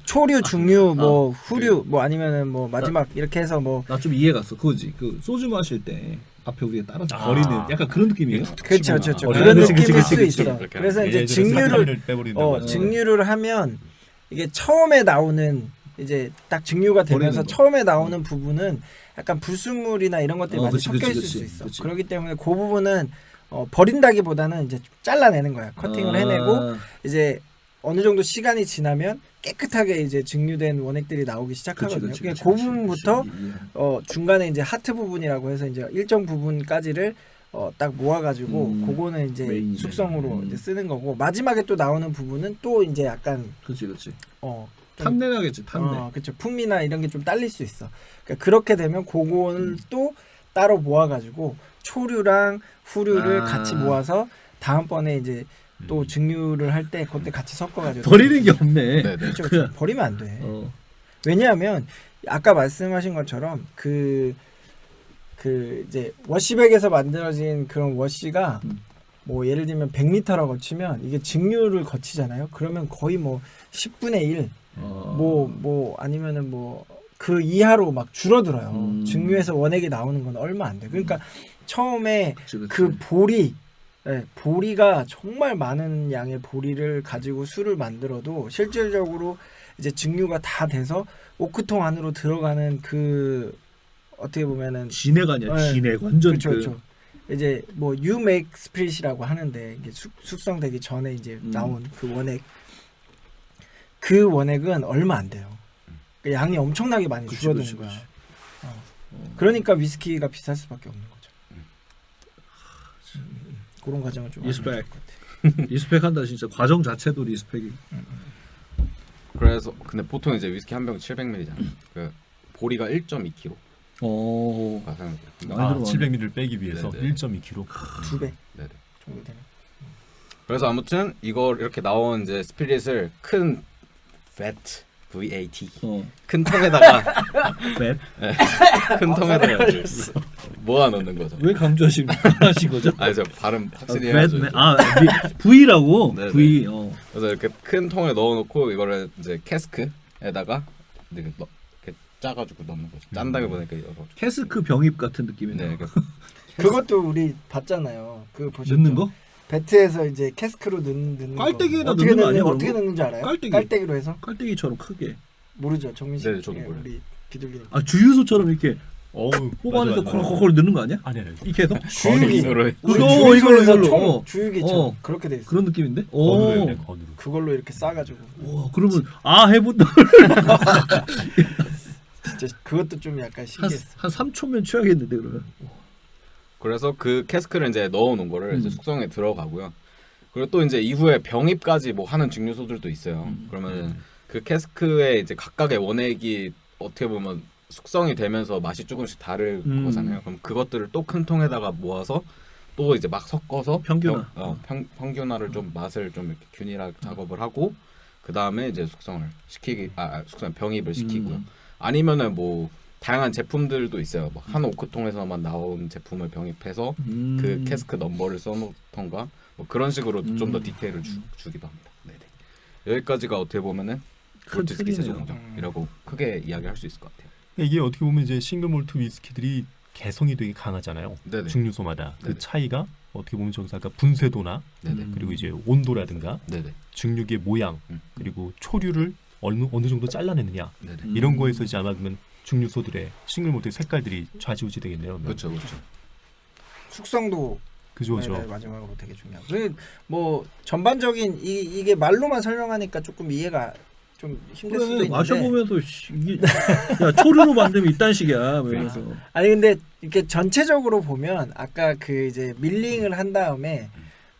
[SPEAKER 4] 초류, 중류, 뭐 후류, 뭐 아니면은 뭐 마지막 이렇게 해서 뭐
[SPEAKER 2] 나 좀 이해 갔어. 그거지. 그 소주 마실 때 앞에 우리가 따라서 버리는 약간 그런 느낌이에요.
[SPEAKER 4] 그렇죠.
[SPEAKER 2] 어,
[SPEAKER 4] 그런
[SPEAKER 2] 그치,
[SPEAKER 4] 느낌일
[SPEAKER 2] 그치,
[SPEAKER 4] 수
[SPEAKER 2] 그치,
[SPEAKER 4] 있어.
[SPEAKER 3] 그치.
[SPEAKER 4] 그래서 이제
[SPEAKER 1] 증류를 빼버린다고
[SPEAKER 4] 증류를 하면 이게 처음에 나오는 이제 딱 증류가 되면서 처음에 나오는 부분은 약간 불순물이나 이런 것들이 많이 섞여 있을 수 있어. 그렇기 때문에 그 부분은 버린다기보다는 이제 잘라내는 거야. 커팅을 해내고 이제 어느 정도 시간이 지나면 깨끗하게 이제 증류된 원액들이 나오기 시작하거든요. 그 부분부터 중간에 이제 하트 부분이라고 해서 이제 일정 부분까지를 딱 모아가지고 그거는 이제
[SPEAKER 2] 메인이네.
[SPEAKER 4] 숙성으로 이제 쓰는 거고 마지막에 또 나오는 부분은 또 이제 약간
[SPEAKER 2] 그렇지.
[SPEAKER 4] 좀
[SPEAKER 2] 탄내 나겠지. 탄내.
[SPEAKER 4] 그렇죠. 풍미나 이런 게 좀 딸릴 수 있어. 그러니까 그렇게 되면 그거는 또 따로 모아가지고 초류랑 후류를 같이 모아서 다음번에 이제 또 증류를 할 때 그때 같이 섞어가지고
[SPEAKER 2] 버리는 게 없네.
[SPEAKER 4] 그렇죠. 버리면 안 돼. 왜냐하면 아까 말씀하신 것처럼 그 이제 워시백에서 만들어진 그런 워시가 뭐 예를 들면 100리터라고 치면 이게 증류를 거치잖아요. 그러면 거의 뭐 10분의 1 뭐 아니면은 뭐 그 이하로 막 줄어들어요. 증류해서 원액이 나오는 건 얼마 안 돼. 그러니까 처음에
[SPEAKER 2] 그치.
[SPEAKER 4] 그 보리가 정말 많은 양의 보리를 가지고 술을 만들어도 실질적으로 이제 증류가 다 돼서 오크통 안으로 들어가는 그 어떻게 보면은
[SPEAKER 2] 진해가 아니야. 진해 완전
[SPEAKER 4] 그렇죠. 이제 뭐 you make spirit이라고 하는데 이게 숙성되기 전에 이제 나온 그 원액은 얼마 안 돼요. 그 양이 엄청나게 많이 줄어드는 거야. 그러니까 위스키가 비쌀 수밖에 없는 거죠. 그런 과정을 좀
[SPEAKER 2] 리스펙. 리스펙한다 진짜. 과정 자체도 리스펙이.
[SPEAKER 3] 그래서 근데 보통 이제 위스키 한 병 700ml잖아요. 그 보리가 1.2kg.
[SPEAKER 2] 오.
[SPEAKER 3] 가 사용돼요.
[SPEAKER 2] 많이 들어가네.
[SPEAKER 1] 700ml를 빼기 위해서
[SPEAKER 3] 네네.
[SPEAKER 1] 1.2kg.
[SPEAKER 4] 2배
[SPEAKER 3] 네네.
[SPEAKER 4] 정도 되는.
[SPEAKER 3] 그래서 아무튼 이걸 이렇게 나온 이제 스피릿을 큰 VAT VAT 큰 통에다가
[SPEAKER 2] 팻.
[SPEAKER 3] 큰 통에다가 이제 모아놓는 거죠.
[SPEAKER 2] 왜 강조하신 거죠?
[SPEAKER 3] 아니 저 발음 확실히 해야죠.
[SPEAKER 2] V라고.
[SPEAKER 3] 네네.
[SPEAKER 2] V.
[SPEAKER 3] 그래서 이렇게 큰 통에 넣어놓고 이거를 이제 캐스크에다가 이렇게 짜가지고 넣는 거죠. 짠다기보다 이렇게 여러.
[SPEAKER 2] 캐스크 병입 같은 느낌이네.
[SPEAKER 3] 네,
[SPEAKER 4] 그것도 우리 봤잖아요. 그 보셨죠?
[SPEAKER 2] 넣는 거?
[SPEAKER 4] 배트에서 이제 캐스크로 넣는
[SPEAKER 2] 깔때기에다
[SPEAKER 4] 거. 어떻게
[SPEAKER 2] 넣는 거 아니야,
[SPEAKER 4] 어떻게
[SPEAKER 2] 그런 거?
[SPEAKER 4] 넣는지 알아요?
[SPEAKER 2] 깔때기.
[SPEAKER 4] 깔때기로 해서
[SPEAKER 2] 깔때기처럼 크게.
[SPEAKER 4] 모르죠. 정민 씨.
[SPEAKER 3] 네, 저도 몰라요.
[SPEAKER 4] 우리 비둘기.
[SPEAKER 2] 아 주유소처럼 이렇게
[SPEAKER 1] 어우,
[SPEAKER 2] 뽑아내서
[SPEAKER 1] 맞아, 맞아.
[SPEAKER 2] 콜콜 넣는 거 아니야?
[SPEAKER 1] 아니.
[SPEAKER 2] 이렇게 해서
[SPEAKER 4] 주유기.
[SPEAKER 3] 건으로
[SPEAKER 4] 우리
[SPEAKER 2] 이걸로,
[SPEAKER 4] 주유소에서
[SPEAKER 2] 이걸로.
[SPEAKER 4] 총 주유기처럼
[SPEAKER 2] 어.
[SPEAKER 4] 그렇게 돼 있어.
[SPEAKER 2] 그런 느낌인데?
[SPEAKER 1] 건으로
[SPEAKER 2] 오.
[SPEAKER 1] 해요, 건으로.
[SPEAKER 4] 그걸로 이렇게 싸가지고.
[SPEAKER 2] 와, 그러면 해본다.
[SPEAKER 4] 진짜 그것도 좀 약간 신기했어.
[SPEAKER 2] 한 3초면 취하겠는데 그러면.
[SPEAKER 3] 그래서 그 캐스크를 이제 넣어놓은 거를 이제 숙성에 들어가고요. 그리고 또 이제 이후에 병입까지 뭐 하는 증류소들도 있어요. 그러면 그 캐스크에 이제 각각의 원액이 어떻게 보면 숙성이 되면서 맛이 조금씩 다를 거잖아요. 그럼 그것들을 또 큰 통에다가 모아서 또 이제 막 섞어서
[SPEAKER 2] 평균화.
[SPEAKER 3] 평균화를 좀 맛을 좀 이렇게 균일하게 작업을 하고 그 다음에 이제 숙성을 숙성 병입을 시키고요. 아니면은 뭐 다양한 제품들도 있어요. 뭐 한 오크통에서만 나온 제품을 병입해서 그 캐스크 넘버를 써놓던가 뭐 그런 식으로 좀 더 디테일을 주기도 합니다. 네네. 여기까지가 어떻게 보면은
[SPEAKER 2] 큰
[SPEAKER 3] 몰트 위스키
[SPEAKER 2] 틀이네요.
[SPEAKER 3] 제조공정이라고 크게 이야기할 수 있을 것 같아요.
[SPEAKER 1] 이게 어떻게 보면 이제 싱글 몰트 위스키들이 개성이 되게 강하잖아요.
[SPEAKER 3] 네네.
[SPEAKER 1] 증류소마다 그
[SPEAKER 3] 네네.
[SPEAKER 1] 차이가 어떻게 보면 저기서 아까 분쇄도나
[SPEAKER 3] 네네.
[SPEAKER 1] 그리고 이제 온도라든가
[SPEAKER 3] 네네.
[SPEAKER 1] 증류기의 모양 그리고 초류를 어느 정도 잘라내느냐
[SPEAKER 3] 네네.
[SPEAKER 1] 이런 거에서 이제 아마 그러면 증류소들의 싱글 몰트의 색깔들이 좌지우지 되겠네요.
[SPEAKER 3] 그렇죠, 그렇죠.
[SPEAKER 4] 숙성도
[SPEAKER 1] 그죠.
[SPEAKER 4] 마지막으로 되게 중요하고. 그리고 뭐 전반적인 이게 말로만 설명하니까 조금 이해가 좀 힘들 수도
[SPEAKER 2] 그래,
[SPEAKER 4] 있는데.
[SPEAKER 2] 마셔보면서 이게 야 초류로 만들면 이딴 식이야. 이러면서.
[SPEAKER 4] 아니 근데 이렇게 전체적으로 보면 아까 그 이제 밀링을 한 다음에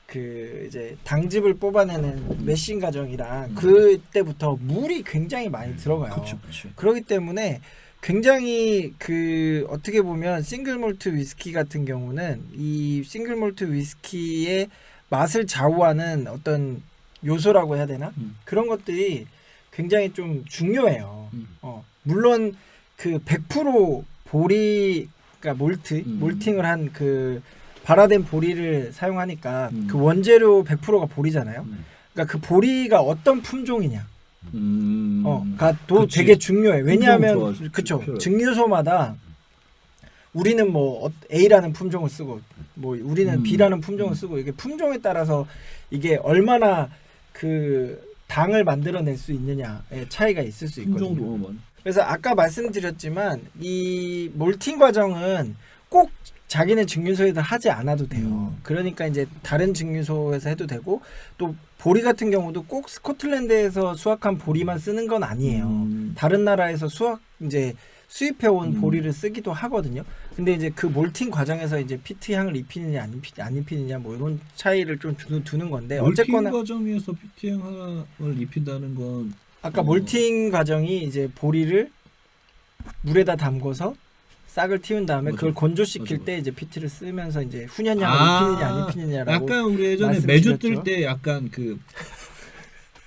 [SPEAKER 4] 그 이제 당즙을 뽑아내는 메신 과정이랑 그때부터 물이 굉장히 많이 들어가요.
[SPEAKER 2] 그렇죠.
[SPEAKER 4] 그렇기 때문에 굉장히 그 어떻게 보면 싱글 몰트 위스키 같은 경우는 이 싱글 몰트 위스키의 맛을 좌우하는 어떤 요소라고 해야 되나? 그런 것들이 굉장히 좀 중요해요. 물론 그 100% 보리 그러니까 몰팅을 한 그 발화된 보리를 사용하니까 그 원재료 100%가 보리잖아요. 그러니까 그 보리가 어떤 품종이냐. 그러니까 또
[SPEAKER 2] 그치.
[SPEAKER 4] 되게 중요해. 왜냐하면
[SPEAKER 2] 품종
[SPEAKER 4] 그쵸
[SPEAKER 2] 필요해.
[SPEAKER 4] 증류소마다 우리는 뭐 A라는 품종을 쓰고 뭐 우리는 B라는 품종을 쓰고 이게 품종에 따라서 이게 얼마나 그 당을 만들어낼 수 있느냐의 차이가 있을 수 있거든요.
[SPEAKER 2] 품종도
[SPEAKER 4] 그래서 아까 말씀드렸지만 이 몰팅 과정은 꼭 자기네 증류소에서 하지 않아도 돼요. 그러니까 이제 다른 증류소에서 해도 되고 또 보리 같은 경우도 꼭 스코틀랜드에서 수확한 보리만 쓰는 건 아니에요. 다른 나라에서 이제 수입해 온 보리를 쓰기도 하거든요. 근데 이제 그 몰팅 과정에서 이제 피트 향을 입히느냐 안 입히느냐 뭐 이런 차이를 좀 두는 건데 어쨌거나
[SPEAKER 2] 과정에서 피트향 하나를 입힌다는 건
[SPEAKER 4] 아까 몰팅 과정이 이제 보리를 물에다 담궈서 싹을 틔운 다음에
[SPEAKER 2] 맞아.
[SPEAKER 4] 그걸 건조시킬
[SPEAKER 2] 맞아.
[SPEAKER 4] 때 이제 피트를 쓰면서 이제 훈연향을 입히느냐 안 입히느냐라고
[SPEAKER 2] 약간 우리 예전에
[SPEAKER 4] 말씀드렸죠.
[SPEAKER 2] 매주 뜰 때 약간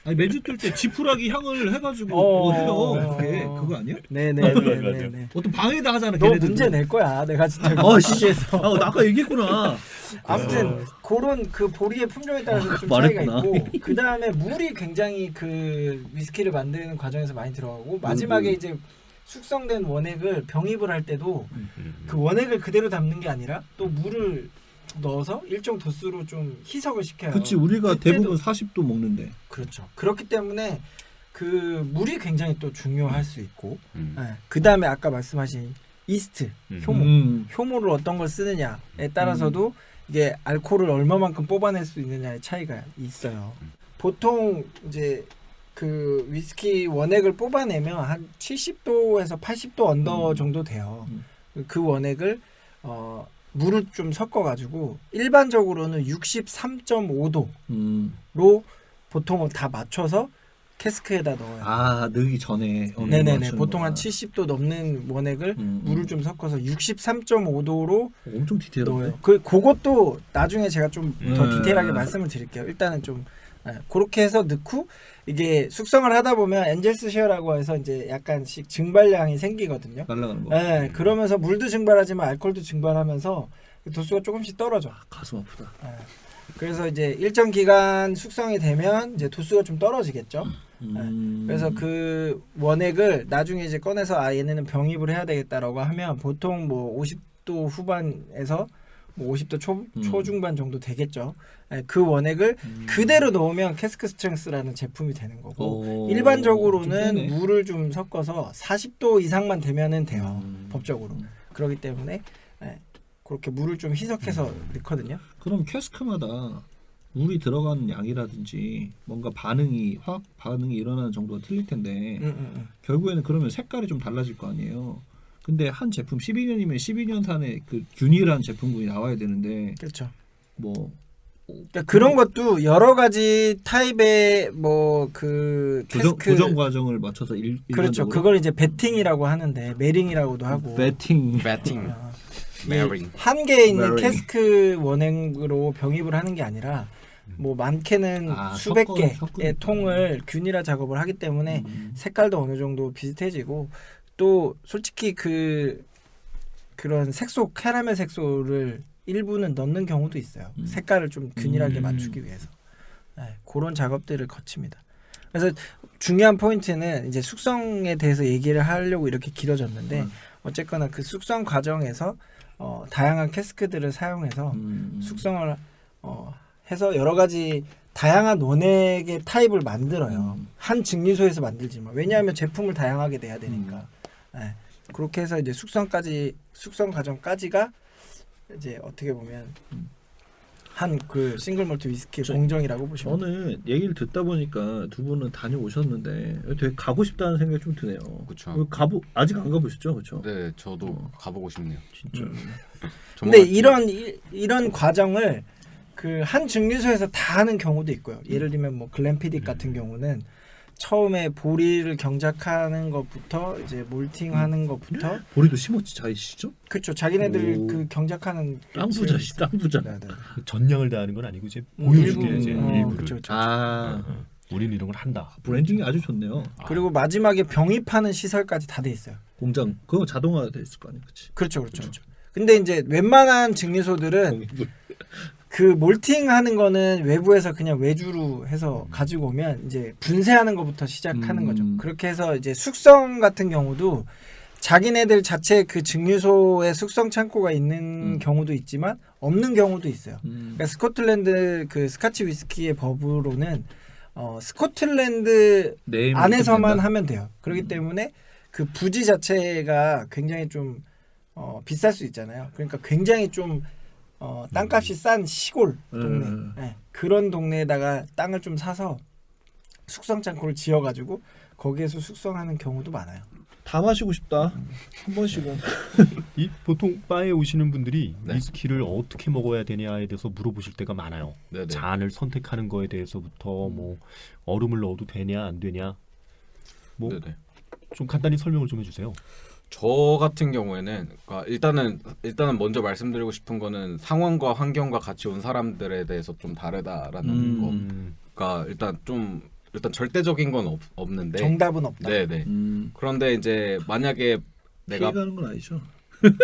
[SPEAKER 2] 매주 뜰 때 지푸라기 향을 해가지고 해요. 그게 그거 아니야?
[SPEAKER 4] 네네네네.
[SPEAKER 2] 어떤 방에다 하잖아.
[SPEAKER 4] 너
[SPEAKER 2] 걔네들도.
[SPEAKER 4] 문제 낼 거야. 내가 진짜
[SPEAKER 2] 시에서. 나 아까 얘기했구나.
[SPEAKER 4] 아무튼 그런 그 보리의 품종에 따라서 좀
[SPEAKER 2] 말했구나.
[SPEAKER 4] 차이가 있고 그 다음에 물이 굉장히 그 위스키를 만드는 과정에서 많이 들어가고 마지막에 이제 숙성된 원액을 병입을 할 때도 그 원액을 그대로 담는 게 아니라 또 물을 넣어서 일정 도수로 좀 희석을 시켜요.
[SPEAKER 2] 그치 우리가
[SPEAKER 4] 그때도-
[SPEAKER 2] 대부분 40도 먹는데.
[SPEAKER 4] 그렇죠. 그렇기 때문에 그 물이 굉장히 또 중요할 수 있고 그 다음에 아까 말씀하신 이스트,
[SPEAKER 1] 음.
[SPEAKER 4] 효모, 효모를 어떤 걸 쓰느냐에 따라서도 이게 알코올을 얼마만큼 뽑아낼 수 있느냐의 차이가 있어요. 보통 이제 그 위스키 원액을 뽑아내면 한 70도에서 80도 언더 정도 돼요. 그 원액을 물을 좀 섞어가지고 일반적으로는 63.5도로 보통은 다 맞춰서 캐스크에다 넣어요.
[SPEAKER 2] 아 넣기 전에.
[SPEAKER 4] 네네네.
[SPEAKER 2] 맞추는
[SPEAKER 4] 보통
[SPEAKER 2] 거야.
[SPEAKER 4] 한 70도 넘는 원액을 물을 좀 섞어서 63.5도로
[SPEAKER 2] 엄청 디테일한데.
[SPEAKER 4] 넣어요. 그것도 나중에 제가 좀 더
[SPEAKER 2] 네.
[SPEAKER 4] 디테일하게 말씀을 드릴게요. 일단은 좀 그렇게 해서 넣고 이게 숙성을 하다 보면 엔젤스 쉐어라고 해서 이제 약간씩 증발량이 생기거든요.
[SPEAKER 2] 날아가는 거.
[SPEAKER 4] 네, 그러면서 물도 증발하지만 알코올도 증발하면서 도수가 조금씩 떨어져.
[SPEAKER 2] 가슴 아프다.
[SPEAKER 4] 그래서 이제 일정 기간 숙성이 되면 이제 도수가 좀 떨어지겠죠. 그래서 그 원액을 나중에 이제 꺼내서 얘네는 병입을 해야 되겠다라고 하면 보통 뭐 50도 후반에서 뭐 50도 초중반 정도 되겠죠. 그 원액을 그대로 넣으면 캐스크 스트렝스라는 제품이 되는 거고 일반적으로는 물을 좀 섞어서 40도 이상만 되면은 돼요. 법적으로. 그렇기 때문에 그렇게 물을 좀 희석해서 넣거든요.
[SPEAKER 2] 그럼 캐스크마다 물이 들어가는 양이라든지 뭔가 화학 반응이 일어나는 정도가 틀릴 텐데 결국에는 그러면 색깔이 좀 달라질 거 아니에요. 근데 한 제품 12년이면 12년산의 그 균일한 제품군이 나와야 되는데
[SPEAKER 4] 그렇죠.
[SPEAKER 2] 뭐
[SPEAKER 4] 그러니까 그런 것도 여러 가지 타입의 뭐 그 캐스크
[SPEAKER 2] 고정 과정을 맞춰서
[SPEAKER 4] 그렇죠.
[SPEAKER 2] 일반적으로?
[SPEAKER 4] 그걸 이제 베팅이라고 하는데 메링이라고도 하고
[SPEAKER 2] 배팅
[SPEAKER 3] 메링.
[SPEAKER 4] 한 개에 있는
[SPEAKER 2] 메링.
[SPEAKER 4] 캐스크 원액으로 병입을 하는 게 아니라 뭐 많게는 수백 개의
[SPEAKER 2] 섞으니까.
[SPEAKER 4] 통을 균일화 작업을 하기 때문에 색깔도 어느 정도 비슷해지고 또 솔직히 그런 색소 캐러멜 색소를 일부는 넣는 경우도 있어요. 색깔을 좀 균일하게 맞추기 위해서 그런 작업들을 거칩니다. 그래서 중요한 포인트는 이제 숙성에 대해서 얘기를 하려고 이렇게 길어졌는데 어쨌거나 그 숙성 과정에서 다양한 캐스크들을 사용해서 숙성을 해서 여러 가지 다양한 원액의 타입을 만들어요. 한 증류소에서 만들지만 왜냐하면 제품을 다양하게 내야 되니까. 그렇게 해서 이제 숙성 과정까지가 이제 어떻게 보면 한 그 싱글 몰트 위스키의 공정이라고 보시면 돼요.
[SPEAKER 2] 저는 얘기를 듣다 보니까 두 분은 다녀오셨는데 되게 가고 싶다는 생각이 좀 드네요.
[SPEAKER 3] 그쵸.
[SPEAKER 2] 아직 안 가보셨죠, 그렇죠?
[SPEAKER 3] 네, 저도 가보고 싶네요.
[SPEAKER 2] 진짜.
[SPEAKER 4] 근데 이런 과정을 그 한 증류소에서 다 하는 경우도 있고요. 예를 들면 뭐 글렌피딕 같은 경우는 처음에 보리를 경작하는 것부터 이제 몰팅하는 것부터
[SPEAKER 2] 보리도 심었지 자이시죠?
[SPEAKER 4] 그렇죠. 자기네들
[SPEAKER 2] 오.
[SPEAKER 4] 그 경작하는
[SPEAKER 2] 땅 부자시, 땅 부자.
[SPEAKER 4] 네.
[SPEAKER 1] 전량을 다하는 건 아니고 이제 보여주게 이제 일부를.
[SPEAKER 4] 그렇죠.
[SPEAKER 1] 우리는 이런 걸 한다.
[SPEAKER 2] 브랜딩이 아주 좋네요.
[SPEAKER 4] 그리고 마지막에 병입하는 시설까지 다 돼 있어요.
[SPEAKER 2] 공장 그거 자동화돼 있을 거 아니에요, 그렇지?
[SPEAKER 4] 그렇죠. 근데 이제 웬만한 증류소들은 그 몰팅하는 거는 외부에서 그냥 외주로 해서 가지고 오면 이제 분쇄하는 것부터 시작하는 거죠. 그렇게 해서 이제 숙성 같은 경우도 자기네들 자체 그 증류소에 숙성 창고가 있는 경우도 있지만 없는 경우도 있어요. 그러니까 스코틀랜드 그 스카치 위스키의 법으로는 스코틀랜드 안에서만 하면 돼요. 그렇기 때문에 그 부지 자체가 굉장히 좀 비쌀 수 있잖아요. 그러니까 굉장히 좀 땅값이 싼 시골 동네 그런 동네에다가 땅을 좀 사서 숙성 창고를 지어가지고 거기에서 숙성하는 경우도 많아요.
[SPEAKER 2] 다 마시고 싶다. 한 번씩은.
[SPEAKER 1] 이 보통 바에 오시는 분들이
[SPEAKER 3] 네.
[SPEAKER 1] 위스키를 어떻게 먹어야 되냐에 대해서 물어보실 때가 많아요.
[SPEAKER 3] 네네.
[SPEAKER 1] 잔을 선택하는 거에 대해서부터 뭐 얼음을 넣어도 되냐 안 되냐 뭐 좀
[SPEAKER 3] 네네.
[SPEAKER 1] 간단히 설명을 좀 해주세요.
[SPEAKER 3] 저 같은 경우에는 그러니까 일단은 먼저 말씀드리고 싶은 거는 상황과 환경과 같이 온 사람들에 대해서 좀 다르다라는 거가 일단 절대적인 건 없는데
[SPEAKER 4] 정답은 없다.
[SPEAKER 3] 네네. 그런데 이제 만약에 내가
[SPEAKER 2] 피해가는 건 아니죠.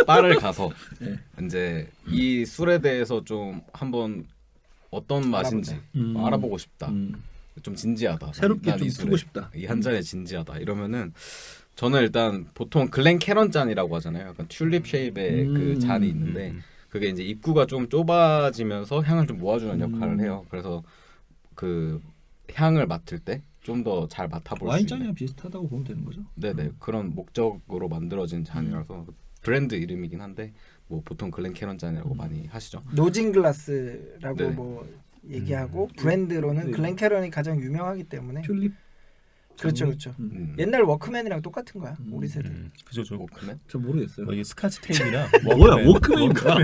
[SPEAKER 3] 바를 가서
[SPEAKER 2] 네.
[SPEAKER 3] 이제 이 술에 대해서 좀 한번 어떤 맛인지 알아보고 싶다. 좀 진지하다.
[SPEAKER 2] 새롭게
[SPEAKER 3] 난
[SPEAKER 2] 좀
[SPEAKER 3] 이 술에
[SPEAKER 2] 쓰고 싶다.
[SPEAKER 3] 이 한 잔에 진지하다. 이러면은 저는 일단 보통 글렌 캐런 잔이라고 하잖아요. 약간 튤립 쉐입의 그 잔이 있는데 그게 이제 입구가 좀 좁아지면서 향을 좀 모아주는 역할을 해요. 그래서 그 향을 맡을 때 좀 더 잘 맡아볼 수 있는
[SPEAKER 2] 와인잔이랑 비슷하다고 보면 되는 거죠.
[SPEAKER 3] 네네 그런 목적으로 만들어진 잔이라서 브랜드 이름이긴 한데 뭐 보통 글렌캐런 잔이라고 많이 하시죠.
[SPEAKER 4] 노진글라스라고
[SPEAKER 3] 네.
[SPEAKER 4] 뭐 얘기하고 브랜드로는
[SPEAKER 2] 네.
[SPEAKER 4] 글렌캐런이 가장 유명하기 때문에
[SPEAKER 2] 튤립.
[SPEAKER 4] 그렇죠, 그렇죠. 옛날 워크맨이랑 똑같은 거야 우리 세대.
[SPEAKER 1] 그죠 저
[SPEAKER 3] 워크맨?
[SPEAKER 2] 저 모르겠어요.
[SPEAKER 1] 뭐 이게 스카치 테이프나
[SPEAKER 2] 뭐야 워크맨인가?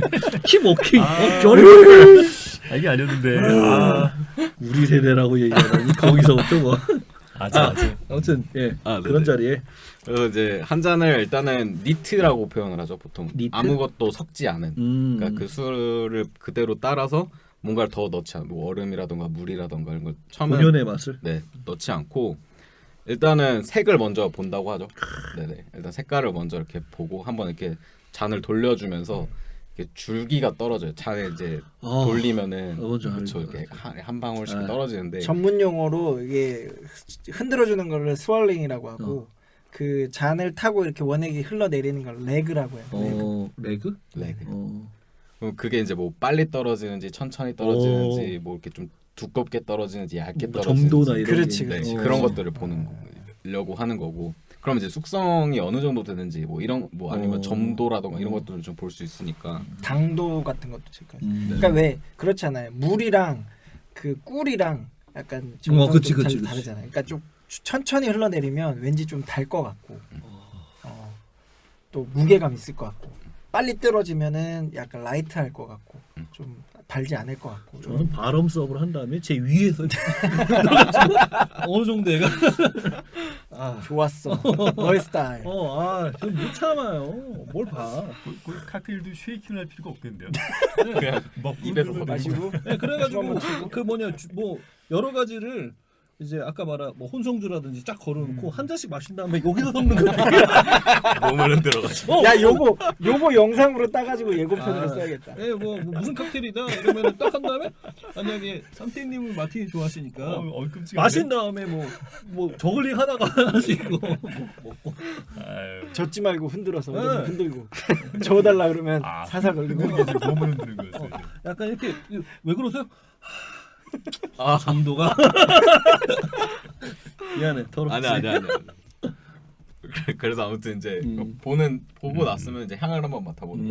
[SPEAKER 2] 힙워킹.
[SPEAKER 1] 아.
[SPEAKER 2] 저리
[SPEAKER 1] 이게 아니었는데
[SPEAKER 2] 우리 세대라고 얘기하더니 거기서 좀
[SPEAKER 1] 맞아.
[SPEAKER 2] 아무튼 예
[SPEAKER 3] 아,
[SPEAKER 2] 그런
[SPEAKER 3] 네네.
[SPEAKER 2] 자리에
[SPEAKER 3] 그래서 이제 한 잔을 일단은 니트라고 표현을 하죠. 보통
[SPEAKER 2] 니트?
[SPEAKER 3] 아무것도 섞지 않은. 그러니까 그 술을 그대로 따라서 뭔가를 더 넣지 않고 뭐 얼음이라던가 물이라던가 이런 걸 처음에
[SPEAKER 2] 본연의 맛을.
[SPEAKER 3] 네 넣지 않고 일단은 색을 먼저 본다고 하죠. 네네. 일단 색깔을 먼저 이렇게 보고 한번 이렇게 잔을 돌려주면서 이렇게 줄기가 떨어져요. 잔에 이제 돌리면은
[SPEAKER 2] 뭔지
[SPEAKER 3] 그렇죠.
[SPEAKER 2] 알죠.
[SPEAKER 3] 이렇게 한 방울씩
[SPEAKER 2] 네.
[SPEAKER 3] 떨어지는데
[SPEAKER 4] 전문 용어로 이게 흔들어주는 거를 스월링이라고 하고 그 잔을 타고 이렇게 원액이 흘러내리는 걸 레그라고 해요.
[SPEAKER 2] 레그?
[SPEAKER 3] 레그.
[SPEAKER 2] 어.
[SPEAKER 3] 그럼 그게 이제 뭐 빨리 떨어지는지 천천히 떨어지는지 뭐 이렇게 좀 두껍게 떨어지는지 얇게
[SPEAKER 2] 뭐
[SPEAKER 3] 떨어지는지
[SPEAKER 2] 점도나 이런
[SPEAKER 4] 그렇지,
[SPEAKER 2] 게.
[SPEAKER 3] 네,
[SPEAKER 4] 그렇지.
[SPEAKER 3] 그런 것들을 보려고 하는 거고. 그럼 이제 숙성이 어느 정도 되는지 뭐 이런 뭐 아니면 점도라던가 이런 것들을 좀 볼 수 있으니까.
[SPEAKER 4] 당도 같은 것도 체크하죠.
[SPEAKER 2] 네.
[SPEAKER 4] 그러니까 왜 그렇잖아요. 물이랑 그 꿀이랑 약간
[SPEAKER 2] 그치,
[SPEAKER 4] 정성도
[SPEAKER 2] 그치, 그치.
[SPEAKER 4] 다르잖아요. 그러니까 좀 천천히 흘러내리면 왠지 좀 달 것 같고 또 무게감 있을 것 같고 빨리 떨어지면은 약간 라이트할 것 같고 좀 달지 않을 것 같고
[SPEAKER 2] 저는 발음 수업을 한 다음에 제 위에서 어느 정도 애가
[SPEAKER 4] 좋았어. 너의 스타일.
[SPEAKER 2] 저는 못 참아요. 뭘 봐.
[SPEAKER 1] 그 칵테일도 쉐이킹을 할 필요가 없겠는데요.
[SPEAKER 3] 그냥
[SPEAKER 1] 먹고
[SPEAKER 3] 입에서
[SPEAKER 1] 들고
[SPEAKER 4] 마시고
[SPEAKER 2] 네, 그래가지고
[SPEAKER 4] 한번 치고.
[SPEAKER 2] 그 뭐냐 뭐 여러 가지를 이제 아까 말한 뭐 혼성주라든지 쫙 걸어놓고 한 잔씩 마신 다음에 여기서 섞는 거예요.
[SPEAKER 3] 몸을 흔들어가지고.
[SPEAKER 4] 야 요거 영상으로 따가지고 예고편으로 써야겠다.
[SPEAKER 2] 예, 뭐 무슨 칵테일이다 이러면 딱 한 다음에 만약에 삼ጤ님은 마티니 좋아하시니까
[SPEAKER 1] 끔찍한데?
[SPEAKER 2] 마신 다음에 뭐 저글링 하다가 하나씩 먹고
[SPEAKER 1] 아유,
[SPEAKER 4] 젓지 말고 흔들어서
[SPEAKER 2] 네.
[SPEAKER 4] 흔들고 저어달라 그러면
[SPEAKER 1] 아,
[SPEAKER 4] 살살 걸리고
[SPEAKER 1] 몸을 흔드는 거였어요.
[SPEAKER 2] 약간 이렇게 왜 그러세요?
[SPEAKER 3] 아,
[SPEAKER 2] 정도가 미안해 더럽지.
[SPEAKER 3] 아니. 그래서 아무튼 이제 보고 났으면 이제 향을 한번 맡아보는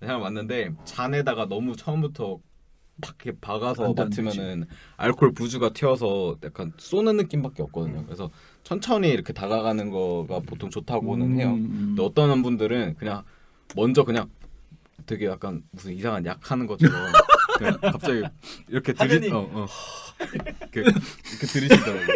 [SPEAKER 3] 거죠. 향을 맡는데 잔에다가 너무 처음부터 막 이렇게 박아서
[SPEAKER 2] 안 돼,
[SPEAKER 3] 맡으면은 알코올 부주가 튀어서 약간 쏘는 느낌밖에 없거든요. 그래서 천천히 이렇게 다가가는 거가 보통 좋다고는 해요. 근데 어떤 분들은 그냥 먼저 그냥 되게 약간 무슨 이상한 약 하는 것처럼 그냥 갑자기 이렇게 이렇게 들이시더라고요.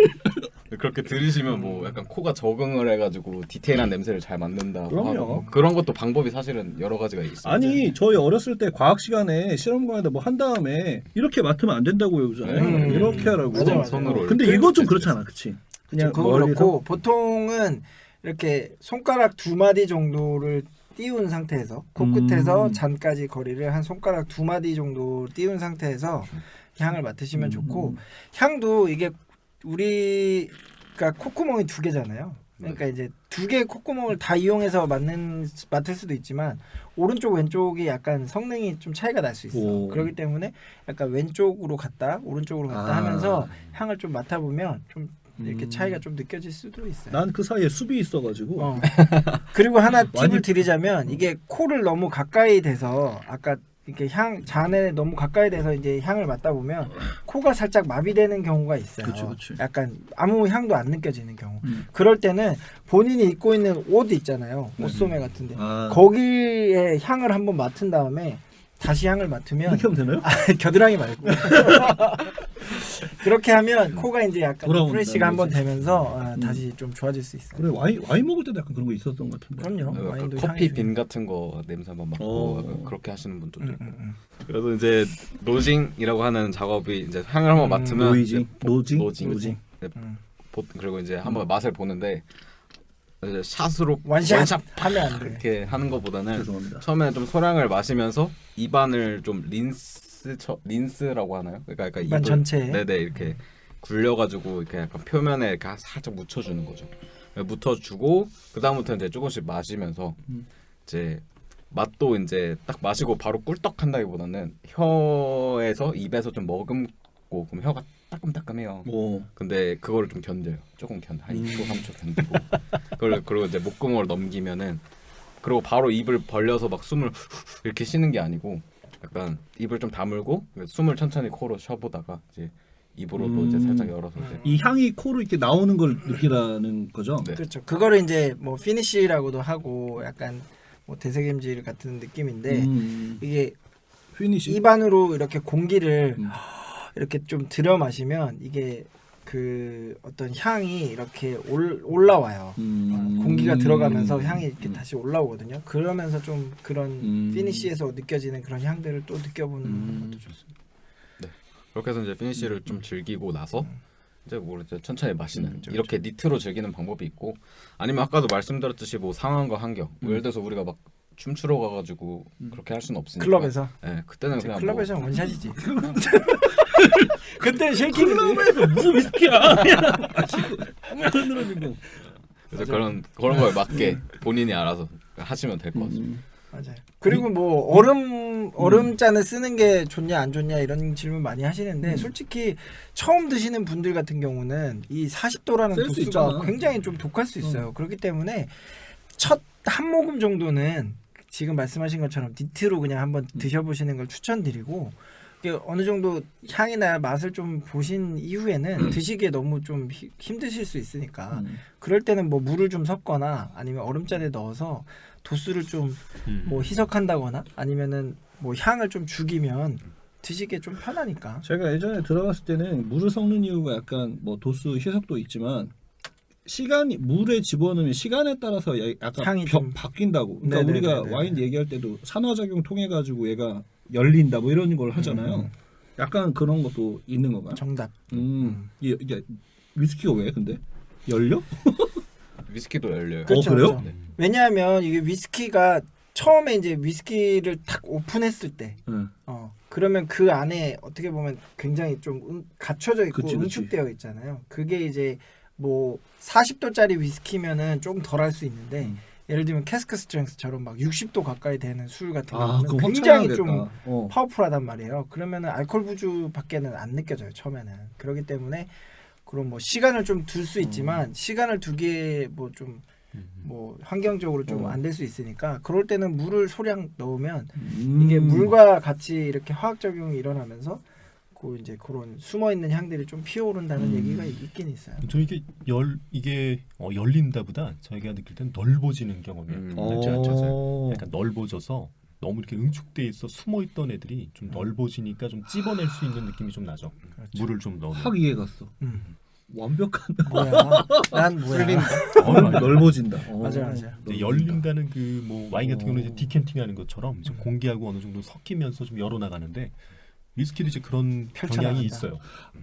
[SPEAKER 3] 그렇게 들이시면 뭐 약간 코가 적응을 해가지고 디테일한 냄새를 잘 맡는다고
[SPEAKER 2] 그럼요.
[SPEAKER 3] 하고 뭐 그런 것도 방법이 사실은 여러 가지가 있어요.
[SPEAKER 2] 아니 저희 어렸을 때 과학 시간에 실험관에다 뭐 한 다음에 이렇게 맡으면 안 된다고 외우잖아요. 이렇게 하라고.
[SPEAKER 4] 맞아.
[SPEAKER 3] 손으로
[SPEAKER 2] 근데
[SPEAKER 3] 이렇게
[SPEAKER 2] 이거 좀
[SPEAKER 3] 해서.
[SPEAKER 2] 그렇잖아, 그치? 그냥
[SPEAKER 4] 그거
[SPEAKER 2] 멀리서
[SPEAKER 4] 그렇고 보통은 이렇게 손가락 2마디 정도를 띄운 상태에서 코끝에서 잔까지 거리를 한 손가락 2마디 정도 띄운 상태에서 향을 맡으시면 좋고 향도 이게 우리가 콧구멍이 2개잖아요. 그러니까 이제 2개의 콧구멍을 다 이용해서 맡을 수도 있지만 오른쪽 왼쪽이 약간 성능이 좀 차이가 날 수 있어.
[SPEAKER 2] 오.
[SPEAKER 4] 그렇기 때문에 약간 왼쪽으로 갔다 오른쪽으로 갔다 하면서 향을 좀 맡아보면 좀 이렇게 차이가 좀 느껴질 수도 있어요.
[SPEAKER 2] 난 그 사이에 숲이 있어가지고
[SPEAKER 4] 그리고 하나 팁을
[SPEAKER 2] 완전-
[SPEAKER 4] 드리자면 이게 코를 너무 가까이 대서 아까 이렇게 잔에 너무 가까이 대서 이제 향을 맡다 보면 코가 살짝 마비되는 경우가 있어요.
[SPEAKER 2] 그치.
[SPEAKER 4] 약간 아무 향도 안 느껴지는 경우. 그럴 때는 본인이 입고 있는 옷 있잖아요. 옷소매 같은데 거기에 향을 한번 맡은 다음에 다시 향을 맡으면
[SPEAKER 2] 이렇게 하면 되나요?
[SPEAKER 4] 겨드랑이 말고 그렇게 하면 코가 이제 약간
[SPEAKER 2] 돌아온다는
[SPEAKER 4] 프레시가 한번
[SPEAKER 2] 거지.
[SPEAKER 4] 되면서 다시 좀 좋아질 수 있어요.
[SPEAKER 2] 그래 와인 먹을 때도 약간 그런 거 있었던 것 같은데.
[SPEAKER 4] 그럼요.
[SPEAKER 3] 약간
[SPEAKER 4] 와인도
[SPEAKER 3] 커피
[SPEAKER 4] 향이
[SPEAKER 3] 빈 같은 거 냄새 한번 맡고
[SPEAKER 2] 오.
[SPEAKER 3] 약간 그렇게 하시는 분들도 있고. 그래서 이제 노징이라고 하는 작업이 이제 향을 한번 맡으면
[SPEAKER 2] 노이징?
[SPEAKER 3] 이제
[SPEAKER 2] 노징?
[SPEAKER 3] 네, 그리고 이제 한번 맛을 보는데 이제 샷으로
[SPEAKER 4] 원샷 하면 안 돼.
[SPEAKER 3] 이렇게 하는 것보다는
[SPEAKER 2] 죄송합니다.
[SPEAKER 3] 처음에 좀 소량을 마시면서 입안을 좀 린스라고 하나요? 그러니까
[SPEAKER 4] 입안
[SPEAKER 3] 입을-
[SPEAKER 4] 전체에?
[SPEAKER 3] 네네 이렇게 굴려가지고 이렇게 약간 표면에 이렇게 살짝 묻혀주는 거죠. 묻혀주고 그 다음부터 이제 조금씩 마시면서 이제 맛도 이제 딱 마시고 바로 꿀떡한다기보다는 혀에서 입에서 좀 머금고 그럼 혀가 따끔따끔해요.
[SPEAKER 2] 오.
[SPEAKER 3] 근데 그거를 좀 견뎌요. 조금 한 2초 3초 견디고 그리고 이제 목구멍을 넘기면은 그리고 바로 입을 벌려서 막 숨을 이렇게 쉬는 게 아니고 약간 입을 좀 다물고 숨을 천천히 코로 쉬어보다가 이제 입으로도 이제 살짝 열어서 이제
[SPEAKER 2] 이 향이 코로 이렇게 나오는 걸 느끼라는 거죠.
[SPEAKER 3] 네.
[SPEAKER 4] 그렇죠. 그거를 이제 뭐 피니쉬라고도 하고 약간 뭐 대세겜질 같은 느낌인데 이게
[SPEAKER 2] 피니시.
[SPEAKER 4] 입 안으로 이렇게 공기를
[SPEAKER 2] 음.
[SPEAKER 4] 이렇게 좀 들여 마시면 이게 그 어떤 향이 이렇게 올라와요. 공기가 들어가면서 향이 이렇게 다시 올라오거든요. 그러면서 좀 그런 피니쉬에서 느껴지는 그런 향들을 또 느껴보는 것도 좋습니다.
[SPEAKER 3] 그렇게 해서 이제 피니쉬를 좀 즐기고 나서 이제 뭐 이제 천천히 마시는 이렇게 니트로 즐기는 방법이 있고 아니면 아까도 말씀드렸듯이 뭐 상황과 환경 뭐 예를 들어서 우리가 막 춤추러 가가지고 그렇게 할 수는 없으니까
[SPEAKER 4] 클럽에서
[SPEAKER 3] 네, 그때는 그냥
[SPEAKER 4] 클럽에서
[SPEAKER 3] 뭐
[SPEAKER 4] 원샷이지. 그때 쉐이킹
[SPEAKER 2] 클럽에서 무슨 위스키야? 흔들어주고.
[SPEAKER 3] 그래서 그런 거에 맞게 본인이 알아서 하시면 될 것 같습니다.
[SPEAKER 4] 맞아요. 그리고 뭐 얼음잔을 쓰는 게 좋냐 안 좋냐 이런 질문 많이 하시는데 솔직히 처음 드시는 분들 같은 경우는 이 40도라는
[SPEAKER 2] 셀수
[SPEAKER 4] 도수가
[SPEAKER 2] 있잖아.
[SPEAKER 4] 굉장히 좀 독할 수 있어요. 그렇기 때문에 첫 한 모금 정도는 지금 말씀하신 것처럼 니트로 그냥 한번 드셔보시는 걸 추천드리고 이게 어느 정도 향이나 맛을 좀 보신 이후에는 드시기에 너무 좀 힘드실 수 있으니까 그럴 때는 뭐 물을 좀 섞거나 아니면 얼음잔에 넣어서 도수를 좀 뭐 희석한다거나 아니면은 뭐 향을 좀 죽이면 드시기에 좀 편하니까.
[SPEAKER 2] 제가 예전에 들어갔을 때는 물을 섞는 이유가 약간 뭐 도수 희석도 있지만 시간이 물에 집어넣으면 시간에 따라서 약간
[SPEAKER 4] 향이 좀
[SPEAKER 2] 바뀐다고. 그러니까
[SPEAKER 4] 네네네네.
[SPEAKER 2] 우리가 와인 얘기할 때도 산화작용 통해 가지고 얘가 열린다 뭐 이런 걸 하잖아요. 약간 그런 것도 있는 건가요?
[SPEAKER 4] 정답.
[SPEAKER 2] 이게 위스키가 왜 근데 열려?
[SPEAKER 3] 위스키도 열려요.
[SPEAKER 4] 그렇죠,
[SPEAKER 2] 그래요?
[SPEAKER 4] 그렇죠. 왜냐하면 이게 위스키가 처음에 이제 위스키를 탁 오픈했을 때, 그러면 그 안에 어떻게 보면 굉장히 좀 갖춰져 있고
[SPEAKER 2] 그치.
[SPEAKER 4] 응축되어 있잖아요. 그게 이제 뭐 40도짜리 위스키면은 좀 덜 할 수 있는데 예를 들면 캐스크 스트렝스처럼 막 60도 가까이 되는 술 같은 경우는
[SPEAKER 2] 그럼 확
[SPEAKER 4] 굉장히
[SPEAKER 2] 차야겠다.
[SPEAKER 4] 좀 파워풀하단 말이에요. 그러면은 알코올 부주밖에는 안 느껴져요 처음에는. 그렇기 때문에 그럼 뭐 시간을 좀 둘 수 있지만 시간을 두기에 뭐 좀 뭐 환경적으로 좀 안 될 수 있으니까 그럴 때는 물을 소량 넣으면 이게 물과 같이 이렇게 화학 작용이 일어나면서 그 이제 그런 숨어 있는 향들이 좀 피어오른다는 얘기가 있긴 있어요.
[SPEAKER 1] 저 이게 열린다보다 저희가 느낄 때는 넓어지는 경험이 낫지 않죠. 약간 넓어져서 너무 이렇게 응축돼 있어 숨어 있던 애들이 좀 넓어지니까 좀 찝어낼 수 있는 느낌이 좀 나죠.
[SPEAKER 4] 그렇죠.
[SPEAKER 1] 물을 좀 넣으면.
[SPEAKER 2] 확 이해갔어. 완벽한.
[SPEAKER 4] 뭐야? 난 뭐야?
[SPEAKER 2] 넓어진다.
[SPEAKER 4] 맞아.
[SPEAKER 1] 이제 열린다는 그 뭐 와인 같은 경우는 이제 디캔팅하는 것처럼 이제 공기하고 어느 정도 섞이면서 좀 열어 나가는데 위스키도 이제 그런 경향이
[SPEAKER 4] 펼쳐나간다.
[SPEAKER 1] 있어요.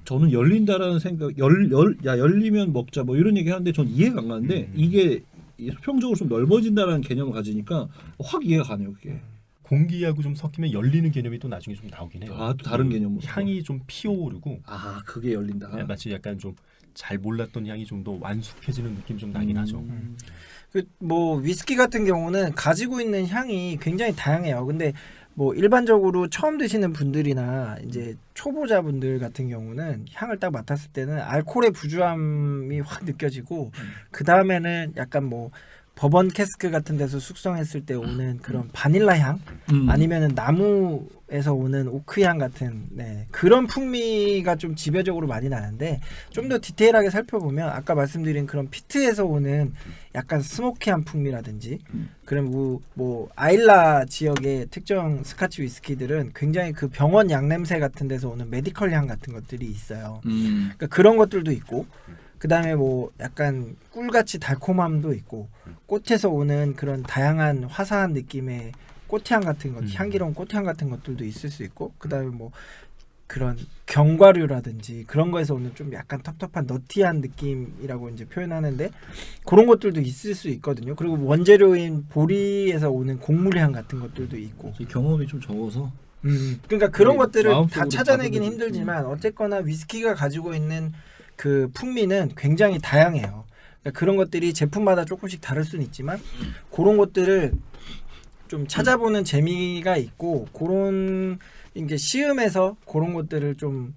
[SPEAKER 2] 저는 열린다라는 생각, 열리면 먹자 뭐 이런 얘기 하는데 전 이해가 안 가는데 이게 수평적으로 좀 넓어진다라는 개념을 가지니까 확 이해가 가네요 그게.
[SPEAKER 1] 공기하고 좀 섞이면 열리는 개념이 또 나중에 좀 나오긴 해요.
[SPEAKER 2] 또 다른 개념으로.
[SPEAKER 1] 향이 좀 피어오르고
[SPEAKER 2] 그게 열린다.
[SPEAKER 1] 마치 약간 좀 잘 몰랐던 향이 좀 더 완숙해지는 느낌 좀 나긴 하죠.
[SPEAKER 4] 그 뭐 위스키 같은 경우는 가지고 있는 향이 굉장히 다양해요. 근데 뭐 일반적으로 처음 드시는 분들이나 이제 초보자분들 같은 경우는 향을 딱 맡았을 때는 알코올의 부주함이 확 느껴지고 그 다음에는 약간 뭐 버번 캐스크 같은 데서 숙성했을 때 오는 그런 바닐라 향 아니면은 나무에서 오는 오크 향 같은 그런 풍미가 좀 지배적으로 많이 나는데 좀 더 디테일하게 살펴보면 아까 말씀드린 그런 피트에서 오는 약간 스모키한 풍미라든지 그럼 뭐 아일라 지역의 특정 스카치 위스키들은 굉장히 그 병원 약 냄새 같은 데서 오는 메디컬 향 같은 것들이 있어요. 그러니까 그런 것들도 있고 그 다음에 뭐 약간 꿀같이 달콤함도 있고 꽃에서 오는 그런 다양한 화사한 느낌의 꽃향 같은 것, 향기로운 꽃향 같은 것들도 있을 수 있고 그 다음에 뭐 그런 견과류라든지 그런 거에서 오는 좀 약간 텁텁한 너티한 느낌이라고 이제 표현하는데 그런 것들도 있을 수 있거든요. 그리고 원재료인 보리에서 오는 곡물향 같은 것들도 있고.
[SPEAKER 2] 경험이 좀 적어서.
[SPEAKER 4] 그러니까 그런 것들을 다
[SPEAKER 2] 마음속으로
[SPEAKER 4] 찾아내긴
[SPEAKER 2] 받아들이지.
[SPEAKER 4] 힘들지만 어쨌거나 위스키가 가지고 있는 그 풍미는 굉장히 다양해요. 그러니까 그런 것들이 제품마다 조금씩 다를 수는 있지만 그런 것들을 좀 찾아보는 재미가 있고 그런 이제 시음에서 그런 것들을 좀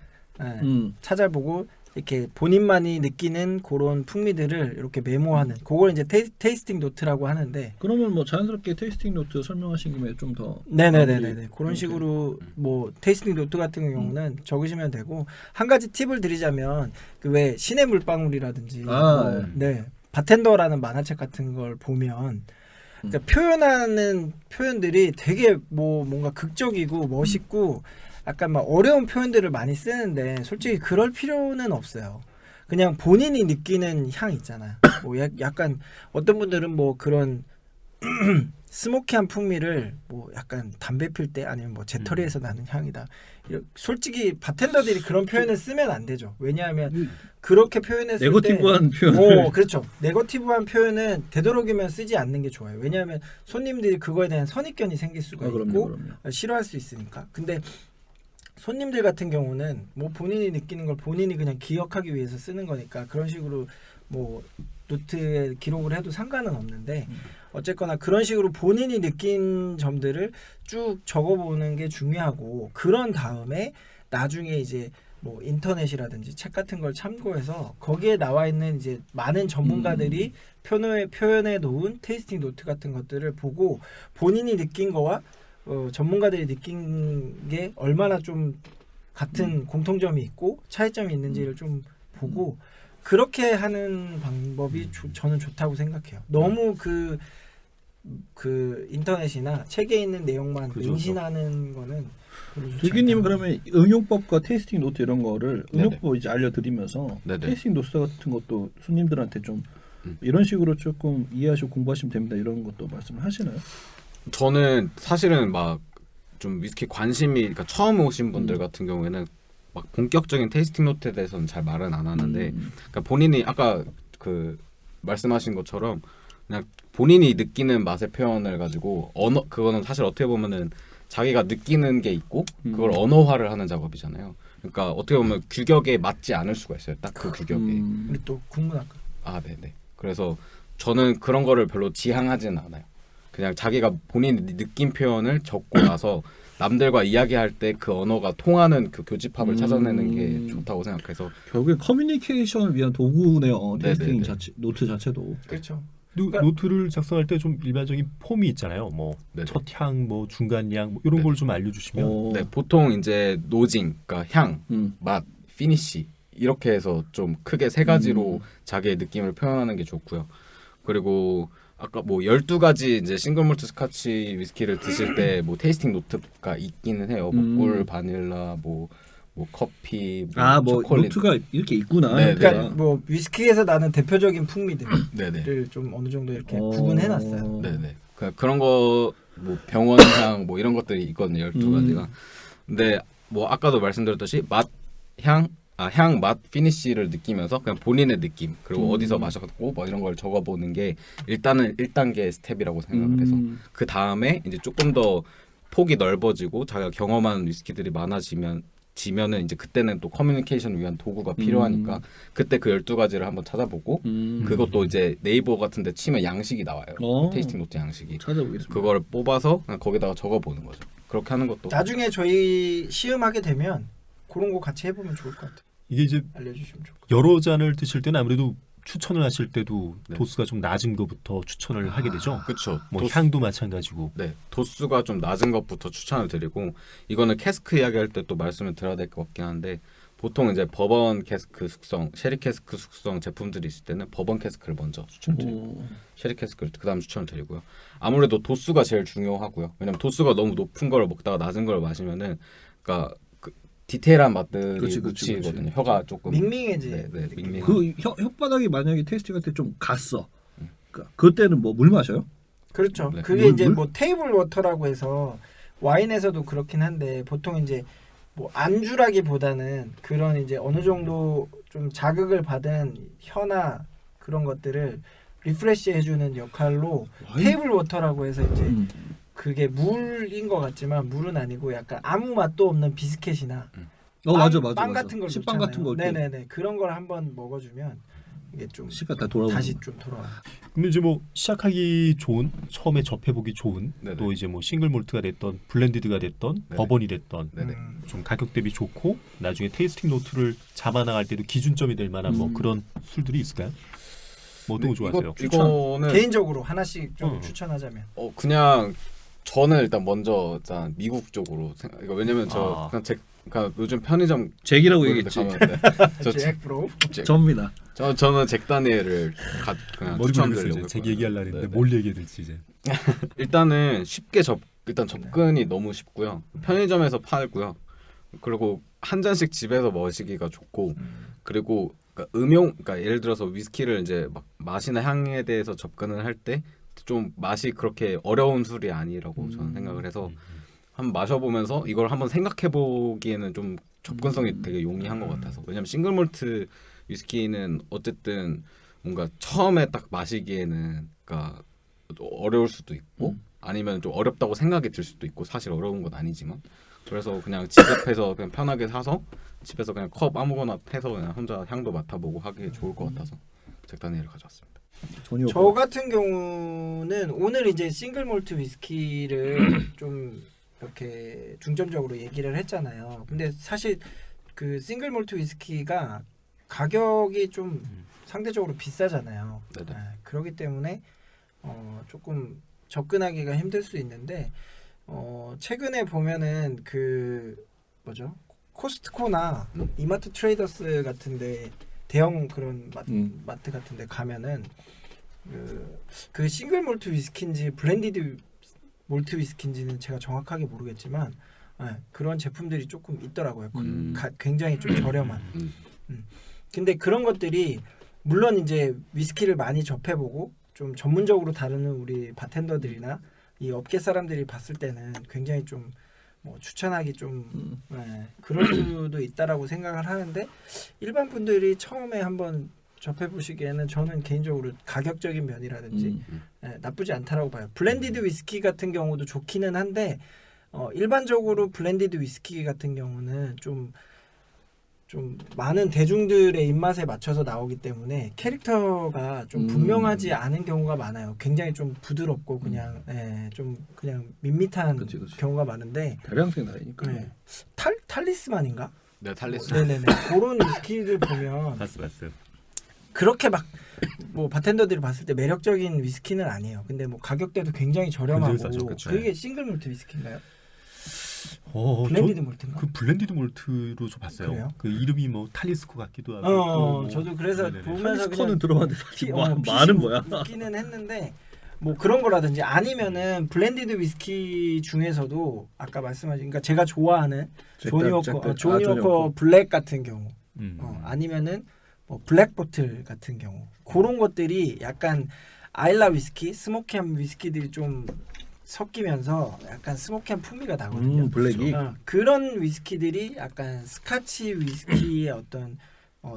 [SPEAKER 4] 찾아보고 이렇게 본인만이 느끼는 그런 풍미들을 이렇게 메모하는 그걸 이제 테이스팅 노트라고 하는데
[SPEAKER 2] 그러면 뭐 자연스럽게 테이스팅 노트 설명하신 김에 좀 더
[SPEAKER 4] 네네네네 그런 식으로 뭐 테이스팅 노트 같은 경우는 적으시면 되고 한 가지 팁을 드리자면 그 왜 신의 물방울이라든지 뭐, 네 바텐더라는 만화책 같은 걸 보면 그러니까 표현하는 표현들이 되게 뭐 뭔가 극적이고 멋있고 약간 막 어려운 표현들을 많이 쓰는데 솔직히 그럴 필요는 없어요. 그냥 본인이 느끼는 향 있잖아요. 뭐 약간 어떤 분들은 뭐 그런 스모키한 풍미를 뭐 약간 담배 필 때 아니면 뭐 재떨이에서 나는 향이다. 솔직히 바텐더들이 그런 표현을 쓰면 안 되죠. 왜냐하면 그렇게 표현했을
[SPEAKER 2] 네거티브한
[SPEAKER 4] 때
[SPEAKER 2] 표현을
[SPEAKER 4] 그렇죠. 네거티브한 표현은 되도록이면 쓰지 않는 게 좋아요. 왜냐하면 손님들이 그거에 대한 선입견이 생길 수가 있고
[SPEAKER 2] 그럼요.
[SPEAKER 4] 싫어할 수 있으니까. 근데 손님들 같은 경우는 뭐 본인이 느끼는 걸 본인이 그냥 기억하기 위해서 쓰는 거니까 그런 식으로 뭐 노트에 기록을 해도 상관은 없는데 어쨌거나 그런 식으로 본인이 느낀 점들을 쭉 적어보는 게 중요하고 그런 다음에 나중에 이제 뭐 인터넷이라든지 책 같은 걸 참고해서 거기에 나와 있는 이제 많은 전문가들이 표현해 놓은 테이스팅 노트 같은 것들을 보고 본인이 느낀 거와 전문가들이 느낀 게 얼마나 좀 같은 공통점이 있고 차이점이 있는지를 좀 보고 그렇게 하는 방법이 저는 좋다고 생각해요. 너무 그 인터넷이나 책에 있는 내용만 맹신하는 거는
[SPEAKER 2] 두기님 그러면 응용법과 테이스팅 노트 이런 거를 응용법 이제 알려드리면서
[SPEAKER 3] 네네.
[SPEAKER 2] 테이스팅 노트 같은 것도 손님들한테 좀 이런 식으로 조금 이해하시고 공부하시면 됩니다. 이런 것도 말씀을 하시나요?
[SPEAKER 3] 저는 사실은 막 좀 위스키 관심이 그러니까 처음 오신 분들 같은 경우에는 막 본격적인 테이스팅 노트에 대해서는 잘 말은 안 하는데 그러니까 본인이 아까 그 말씀하신 것처럼 그냥 본인이 느끼는 맛의 표현을 가지고 그거는 사실 어떻게 보면은 자기가 느끼는 게 있고 그걸 언어화를 하는 작업이잖아요. 그러니까 어떻게 보면 규격에 맞지 않을 수가 있어요. 딱 그 규격에.
[SPEAKER 4] 우리 또 국문학과.
[SPEAKER 3] 네네. 그래서 저는 그런 거를 별로 지향하지는 않아요. 그냥 자기가 본인이 느낀 표현을 적고 나서 남들과 이야기할 때 그 언어가 통하는 그 교집합을 찾아내는 게 좋다고 생각해서
[SPEAKER 2] 결국에 커뮤니케이션을 위한 도구네요. 테이스팅
[SPEAKER 3] 네네네.
[SPEAKER 2] 노트 자체도.
[SPEAKER 4] 그렇죠.
[SPEAKER 1] 노트를 작성할 때 좀 일반적인 폼이 있잖아요. 뭐
[SPEAKER 3] 네네.
[SPEAKER 1] 첫 향, 뭐 중간 향, 뭐 이런 걸 좀 알려주시면.
[SPEAKER 3] 네, 보통 이제 노징, 그러니까 향, 맛, 피니시 이렇게 해서 좀 크게 세 가지로 자기의 느낌을 표현하는 게 좋고요. 그리고 아까 뭐 12가지 이제 싱글 몰트 스카치 위스키를 드실 때 뭐 테이스팅 노트가 있기는 해요. 뭐 꿀, 바닐라, 뭐 커피,
[SPEAKER 2] 뭐
[SPEAKER 3] 초콜릿.
[SPEAKER 2] 노트가 이렇게 있구나.
[SPEAKER 3] 네,
[SPEAKER 4] 그러니까 뭐 위스키에서 나는 대표적인 풍미들을
[SPEAKER 3] 네네.
[SPEAKER 4] 좀 어느 정도 이렇게 구분해놨어요.
[SPEAKER 3] 네네. 그런 거 뭐 병원향 뭐 이런 것들이 있거든요. 12가지가. 근데 뭐 아까도 말씀드렸듯이 향, 맛, 피니쉬를 느끼면서 그냥 본인의 느낌 그리고 어디서 마셨고 뭐 이런 걸 적어보는 게 일단은 1단계 스텝이라고 생각을 해서 그 다음에 이제 조금 더 폭이 넓어지고 자기가 경험한 위스키들이 많아지면은 이제 그때는 또 커뮤니케이션을 위한 도구가 필요하니까 그때 그 12가지를 한번 찾아보고 그것도 이제 네이버 같은 데 치면 양식이 나와요. 테이스팅 노트 양식이.
[SPEAKER 2] 찾아보겠습니다.
[SPEAKER 3] 그걸 뽑아서 그냥 거기다가 적어보는 거죠. 그렇게 하는 것도
[SPEAKER 4] 나중에 저희 시음하게 되면 그런 거 같이 해보면 좋을 것 같아요.
[SPEAKER 1] 이게 이제
[SPEAKER 4] 알려주시면 좋을 것 같아요.
[SPEAKER 1] 여러 잔을 드실 때는 아무래도 추천을 하실 때도
[SPEAKER 3] 네.
[SPEAKER 1] 도수가 좀 낮은 것부터 추천을 하게 되죠.
[SPEAKER 3] 그렇죠.
[SPEAKER 1] 뭐 향도 마찬가지고.
[SPEAKER 3] 네, 도수가 좀 낮은 것부터 추천을 드리고 이거는 캐스크 이야기할 때 또 말씀을 드려야 될 것 같긴 한데 보통 이제 버번 캐스크 숙성, 쉐리 캐스크 숙성 제품들이 있을 때는 버번 캐스크를 먼저 추천드리고 쉐리 캐스크를 그다음 추천을 드리고요. 아무래도 도수가 제일 중요하고요. 왜냐면 도수가 너무 높은 걸 먹다가 낮은 걸 마시면은 그러니까 디테일한 맛들이 묻히거든요. 혀가 조금
[SPEAKER 4] 밍밍해지.
[SPEAKER 3] 네, 밍밍.
[SPEAKER 2] 그 혓바닥이 만약에 테이스팅 할 때 좀 갔어. 그러니까 그때는 뭐 물 마셔요?
[SPEAKER 4] 그렇죠.
[SPEAKER 3] 네.
[SPEAKER 4] 그게 이제 뭐 테이블 워터라고 해서 와인에서도 그렇긴 한데 보통 이제 뭐 안주라기보다는 그런 이제 어느 정도 좀 자극을 받은 혀나 그런 것들을 리프레시 해주는 역할로 테이블 워터라고 해서 이제 그게 물인 것 같지만 물은 아니고 약간 아무 맛도 없는 비스켓이나
[SPEAKER 2] 맞아.
[SPEAKER 4] 빵 같은 걸
[SPEAKER 2] 식빵 같은 거.
[SPEAKER 4] 네네네 그런 걸 한번 먹어주면 이게 좀
[SPEAKER 2] 시가 다 돌아오는
[SPEAKER 4] 다시 좀 돌아와.
[SPEAKER 1] 근데 이제 뭐 시작하기 좋은 처음에 접해보기 좋은
[SPEAKER 3] 네네.
[SPEAKER 1] 또 이제 뭐 싱글 몰트가 됐던 블렌디드가 됐던
[SPEAKER 3] 네네.
[SPEAKER 1] 버번이 됐던
[SPEAKER 3] 네네.
[SPEAKER 1] 좀 가격 대비 좋고 나중에 테이스팅 노트를 잡아나갈 때도 기준점이 될 만한 뭐 그런 술들이 있을까요? 뭐 어떤 거 좋아하세요?
[SPEAKER 3] 이거는
[SPEAKER 4] 개인적으로 하나씩 좀
[SPEAKER 1] 음.
[SPEAKER 4] 추천하자면.
[SPEAKER 3] 그냥 저는 일단 먼저 일단 미국 쪽으로 이거 왜냐면 저 그냥 그러니까 요즘 편의점
[SPEAKER 2] 잭이라고
[SPEAKER 3] 그런 데
[SPEAKER 2] 얘기했지.
[SPEAKER 3] 가면 저
[SPEAKER 4] 잭 브로.
[SPEAKER 2] 접니다.
[SPEAKER 3] 저는 잭 다니엘을 그냥
[SPEAKER 1] 머리 굴리고
[SPEAKER 3] 추천드리려고
[SPEAKER 1] 있어요. 제
[SPEAKER 3] 했거든요.
[SPEAKER 1] 얘기하려고 했는데
[SPEAKER 3] 네네.
[SPEAKER 1] 뭘 얘기해야 될지 이제.
[SPEAKER 3] 일단은 쉽게 일단 접근이 너무 쉽고요. 편의점에서 팔고요. 그리고 한 잔씩 집에서 마시기가 좋고 그리고 그러니까 그러니까 예를 들어서 위스키를 이제 막 맛이나 향에 대해서 접근을 할 때 좀 맛이 그렇게 어려운 술이 아니라고 저는 생각을 해서 한번 마셔보면서 이걸 한번 생각해 보기에는 좀 접근성이 되게 용이한 것 같아서 왜냐면 싱글 몰트 위스키는 어쨌든 뭔가 처음에 딱 마시기에는 그러니까 어려울 수도 있고 아니면 좀 어렵다고 생각이 들 수도 있고 사실 어려운 건 아니지만 그래서 그냥 집 앞에서 그냥 편하게 사서 집에서 그냥 컵 아무거나 해서 그냥 혼자 향도 맡아보고 하기에 좋을 것 같아서 잭 다니엘을 가져왔습니다.
[SPEAKER 4] 저 같은 경우는 오늘 이제 싱글 몰트 위스키를 좀 이렇게 중점적으로 얘기를 했잖아요. 근데 사실 그 싱글 몰트 위스키가 가격이 좀 상대적으로 비싸잖아요.
[SPEAKER 3] 네네.
[SPEAKER 4] 그렇기 때문에 조금 접근하기가 힘들 수 있는데 최근에 보면은 그 뭐죠? 코스트코나 이마트 트레이더스 같은데 대형 그런 마트 같은데 가면은 그 싱글 몰트 위스키인지 블렌디드 몰트 위스키인지는 제가 정확하게 모르겠지만 그런 제품들이 조금 있더라고요. 굉장히 좀 저렴한. 근데 그런 것들이 물론 이제 위스키를 많이 접해보고 좀 전문적으로 다루는 우리 바텐더들이나 이 업계 사람들이 봤을 때는 굉장히 좀 뭐 추천하기 좀 그럴 수도 있다라고 생각을 하는데 일반 분들이 처음에 한번 접해보시기에는 저는 개인적으로 가격적인 면이라든지 나쁘지 않다라고 봐요. 블렌디드 위스키 같은 경우도 좋기는 한데 일반적으로 블렌디드 위스키 같은 경우는 좀 많은 대중들의 입맛에 맞춰서 나오기 때문에 캐릭터가 좀 분명하지 않은 경우가 많아요. 굉장히 좀 부드럽고 그냥 좀 그냥 밋밋한
[SPEAKER 2] 그치.
[SPEAKER 4] 경우가 많은데
[SPEAKER 2] 대량생 나이니까.
[SPEAKER 4] 탈리스만인가?
[SPEAKER 3] 네, 탈리스.
[SPEAKER 4] 네네네. 그런 위스키를 보면
[SPEAKER 1] 봤어요.
[SPEAKER 4] 그렇게 막 뭐 바텐더들이 봤을 때 매력적인 위스키는 아니에요. 근데 뭐 가격대도 굉장히 저렴하고
[SPEAKER 1] 굉장히 싸죠, 그쵸.
[SPEAKER 4] 그게 싱글 몰트 위스키인가요?
[SPEAKER 1] 저
[SPEAKER 4] 블렌디드 몰트인가?
[SPEAKER 1] 그 블렌디드 몰트로 저 봤어요.
[SPEAKER 4] 그래요?
[SPEAKER 1] 그 이름이 뭐 탈리스코 같기도 하고. 또 뭐.
[SPEAKER 4] 저도 그래서
[SPEAKER 1] 네네네.
[SPEAKER 4] 보면서
[SPEAKER 2] 탈리스코는 들어봤는데
[SPEAKER 4] 말은
[SPEAKER 2] 말은 뭐야?
[SPEAKER 4] 웃기는 했는데 뭐 그런 거라든지 아니면은 블렌디드 위스키 중에서도 아까 말씀하신 그러니까 제가 좋아하는 조니 워커 블랙 같은 경우 아니면은 뭐 블랙 보틀 같은 경우 그런 것들이 약간 아일라 위스키 스모키한 위스키들이 좀 섞이면서 약간 스모키한 풍미가 나거든요.
[SPEAKER 2] 블랙이
[SPEAKER 4] 그런 위스키들이 약간 스카치 위스키의 어떤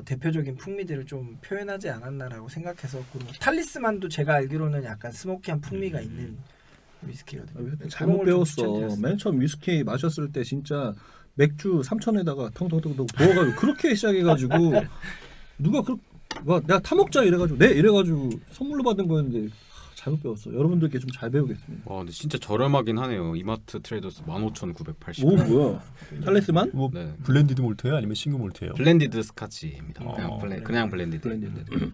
[SPEAKER 4] 대표적인 풍미들을 좀 표현하지 않았나라고 생각해서 그리고 탈리스만도 제가 알기로는 약간 스모키한 풍미가 있는 위스키거든요.
[SPEAKER 2] 잘못
[SPEAKER 4] 그런 걸좀
[SPEAKER 2] 배웠어.
[SPEAKER 4] 추천드렸어요.
[SPEAKER 2] 맨 처음 위스키 마셨을 때 진짜 맥주 3,000에다가 텅텅텅텅 부어가지고 그렇게 시작해가지고 누가 내가 타먹자 이래가지고 이래가지고 선물로 받은 거였는데 잘못 배웠어. 여러분들께 좀 잘 배우겠습니다.
[SPEAKER 3] 와, 근데 진짜 저렴하긴 하네요. 이마트 트레이더스 15,980.
[SPEAKER 2] 오 뭐야? 탈레스만?
[SPEAKER 1] 뭐
[SPEAKER 3] 네.
[SPEAKER 1] 블렌디드 몰트예요, 아니면 싱글 몰트예요?
[SPEAKER 3] 블렌디드 스카치입니다.
[SPEAKER 1] 어,
[SPEAKER 3] 그냥 블렌디드.
[SPEAKER 2] 블렌디드.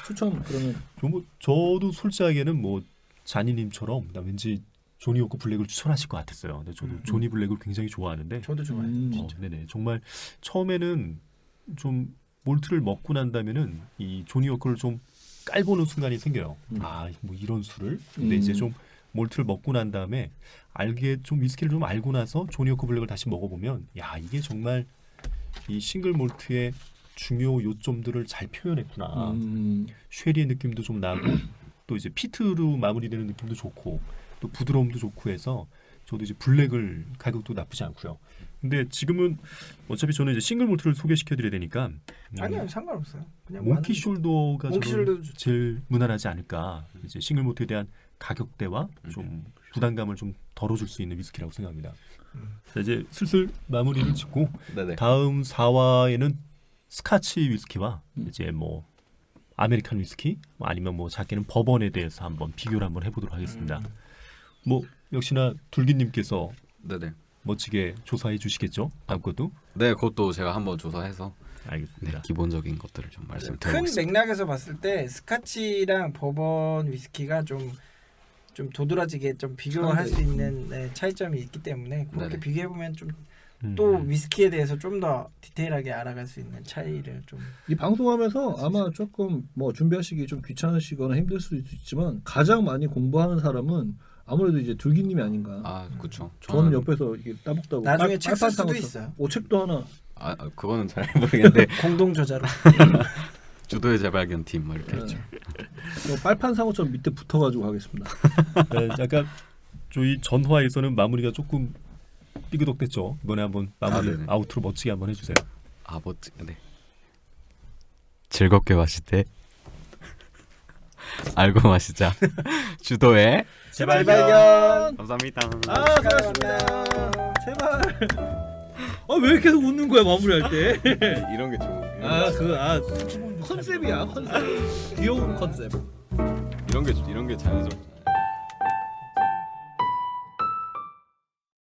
[SPEAKER 2] 추천 그러면
[SPEAKER 1] 저도 솔직하게는 뭐 자니님처럼 나 왠지 조니 워커 블랙을 추천하실 것 같았어요. 근데 저도 조니 블랙을 굉장히 좋아하는데.
[SPEAKER 4] 저도 좋아해요.
[SPEAKER 1] 네네. 정말 처음에는 좀 몰트를 먹고 난다면은 이 조니 워커를 좀 깔보는 순간이 생겨요. 뭐 이런 술을. 근데 이제 좀 몰트를 먹고 난 다음에 좀 위스키를 좀 알고 나서 조니 워커 블랙을 다시 먹어보면 야 이게 정말 이 싱글 몰트의 중요 요점들을 잘 표현했구나. 쉐리의 느낌도 좀 나고 또 이제 피트로 마무리되는 느낌도 좋고 또 부드러움도 좋고 해서 저도 이제 블랙을 가격도 나쁘지 않고요. 근데 지금은 어차피 저는 이제 싱글 몰트를 소개시켜드려야 되니까
[SPEAKER 4] 아니요 상관없어요. 그냥
[SPEAKER 1] 몽키 숄더가
[SPEAKER 4] 몽키
[SPEAKER 1] 저는
[SPEAKER 4] 숄더
[SPEAKER 1] 제일 무난하지 않을까. 이제 싱글 몰트에 대한 가격대와 좀 부담감을 좀 덜어줄 수 있는 위스키라고 생각합니다. 자, 이제 슬슬 마무리를 짓고
[SPEAKER 3] 네네.
[SPEAKER 1] 다음 4화에는 스카치 위스키와 이제 뭐 아메리칸 위스키 아니면 뭐 작게는 버번에 대해서 한번 비교를 한번 해보도록 하겠습니다. 뭐 역시나 둘기님께서
[SPEAKER 3] 네네.
[SPEAKER 1] 멋지게 조사해 주시겠죠? 다음 것도
[SPEAKER 3] 네, 그것도 제가 한번 조사해서
[SPEAKER 1] 알겠습니다.
[SPEAKER 3] 기본적인 것들을 좀
[SPEAKER 4] 큰
[SPEAKER 3] 말씀드리겠습니다.
[SPEAKER 4] 맥락에서 봤을 때 스카치랑 버번 위스키가 좀 도드라지게 좀 비교할 수 있는 차이점이 있기 때문에 그렇게
[SPEAKER 3] 네네.
[SPEAKER 4] 비교해 보면 좀 또 위스키에 대해서 좀 더 디테일하게 알아갈 수 있는 차이를 좀
[SPEAKER 2] 이 방송하면서 아마 조금 뭐 준비하시기 좀 귀찮으시거나 힘들 수도 있지만 가장 많이 공부하는 사람은 아무래도 이제 둘기님이 아닌가.
[SPEAKER 3] 아, 그렇죠.
[SPEAKER 2] 저는 옆에서 이게 따복따복
[SPEAKER 4] 나중에 책 쓸 수도
[SPEAKER 2] 빨판상으로
[SPEAKER 4] 있어요.
[SPEAKER 2] 책도 하나.
[SPEAKER 3] 그거는 잘 모르겠는데
[SPEAKER 4] 공동 저자로.
[SPEAKER 3] 주도의 재발견 팀 뭐 이렇게
[SPEAKER 2] 네.
[SPEAKER 3] 있죠.
[SPEAKER 2] 빨판상어처럼 밑에 붙어가지고 하겠습니다.
[SPEAKER 1] 네, 약간 저희 전화에서는 마무리가 조금 삐그덕됐죠. 이번에 한번 마무리
[SPEAKER 3] 네네.
[SPEAKER 1] 아우트로 멋지게 한번 해주세요.
[SPEAKER 3] 네. 즐겁게 마실 때 알고 마시자. 주도의
[SPEAKER 4] 재발견.
[SPEAKER 3] 감사합니다.
[SPEAKER 2] 수고하셨습니다. 제발. 왜 계속 웃는 거야 마무리할 때?
[SPEAKER 3] 이런 게 좋은.
[SPEAKER 2] 컨셉이야 컨셉. 귀여운 컨셉.
[SPEAKER 3] 이런 게 자연스럽죠.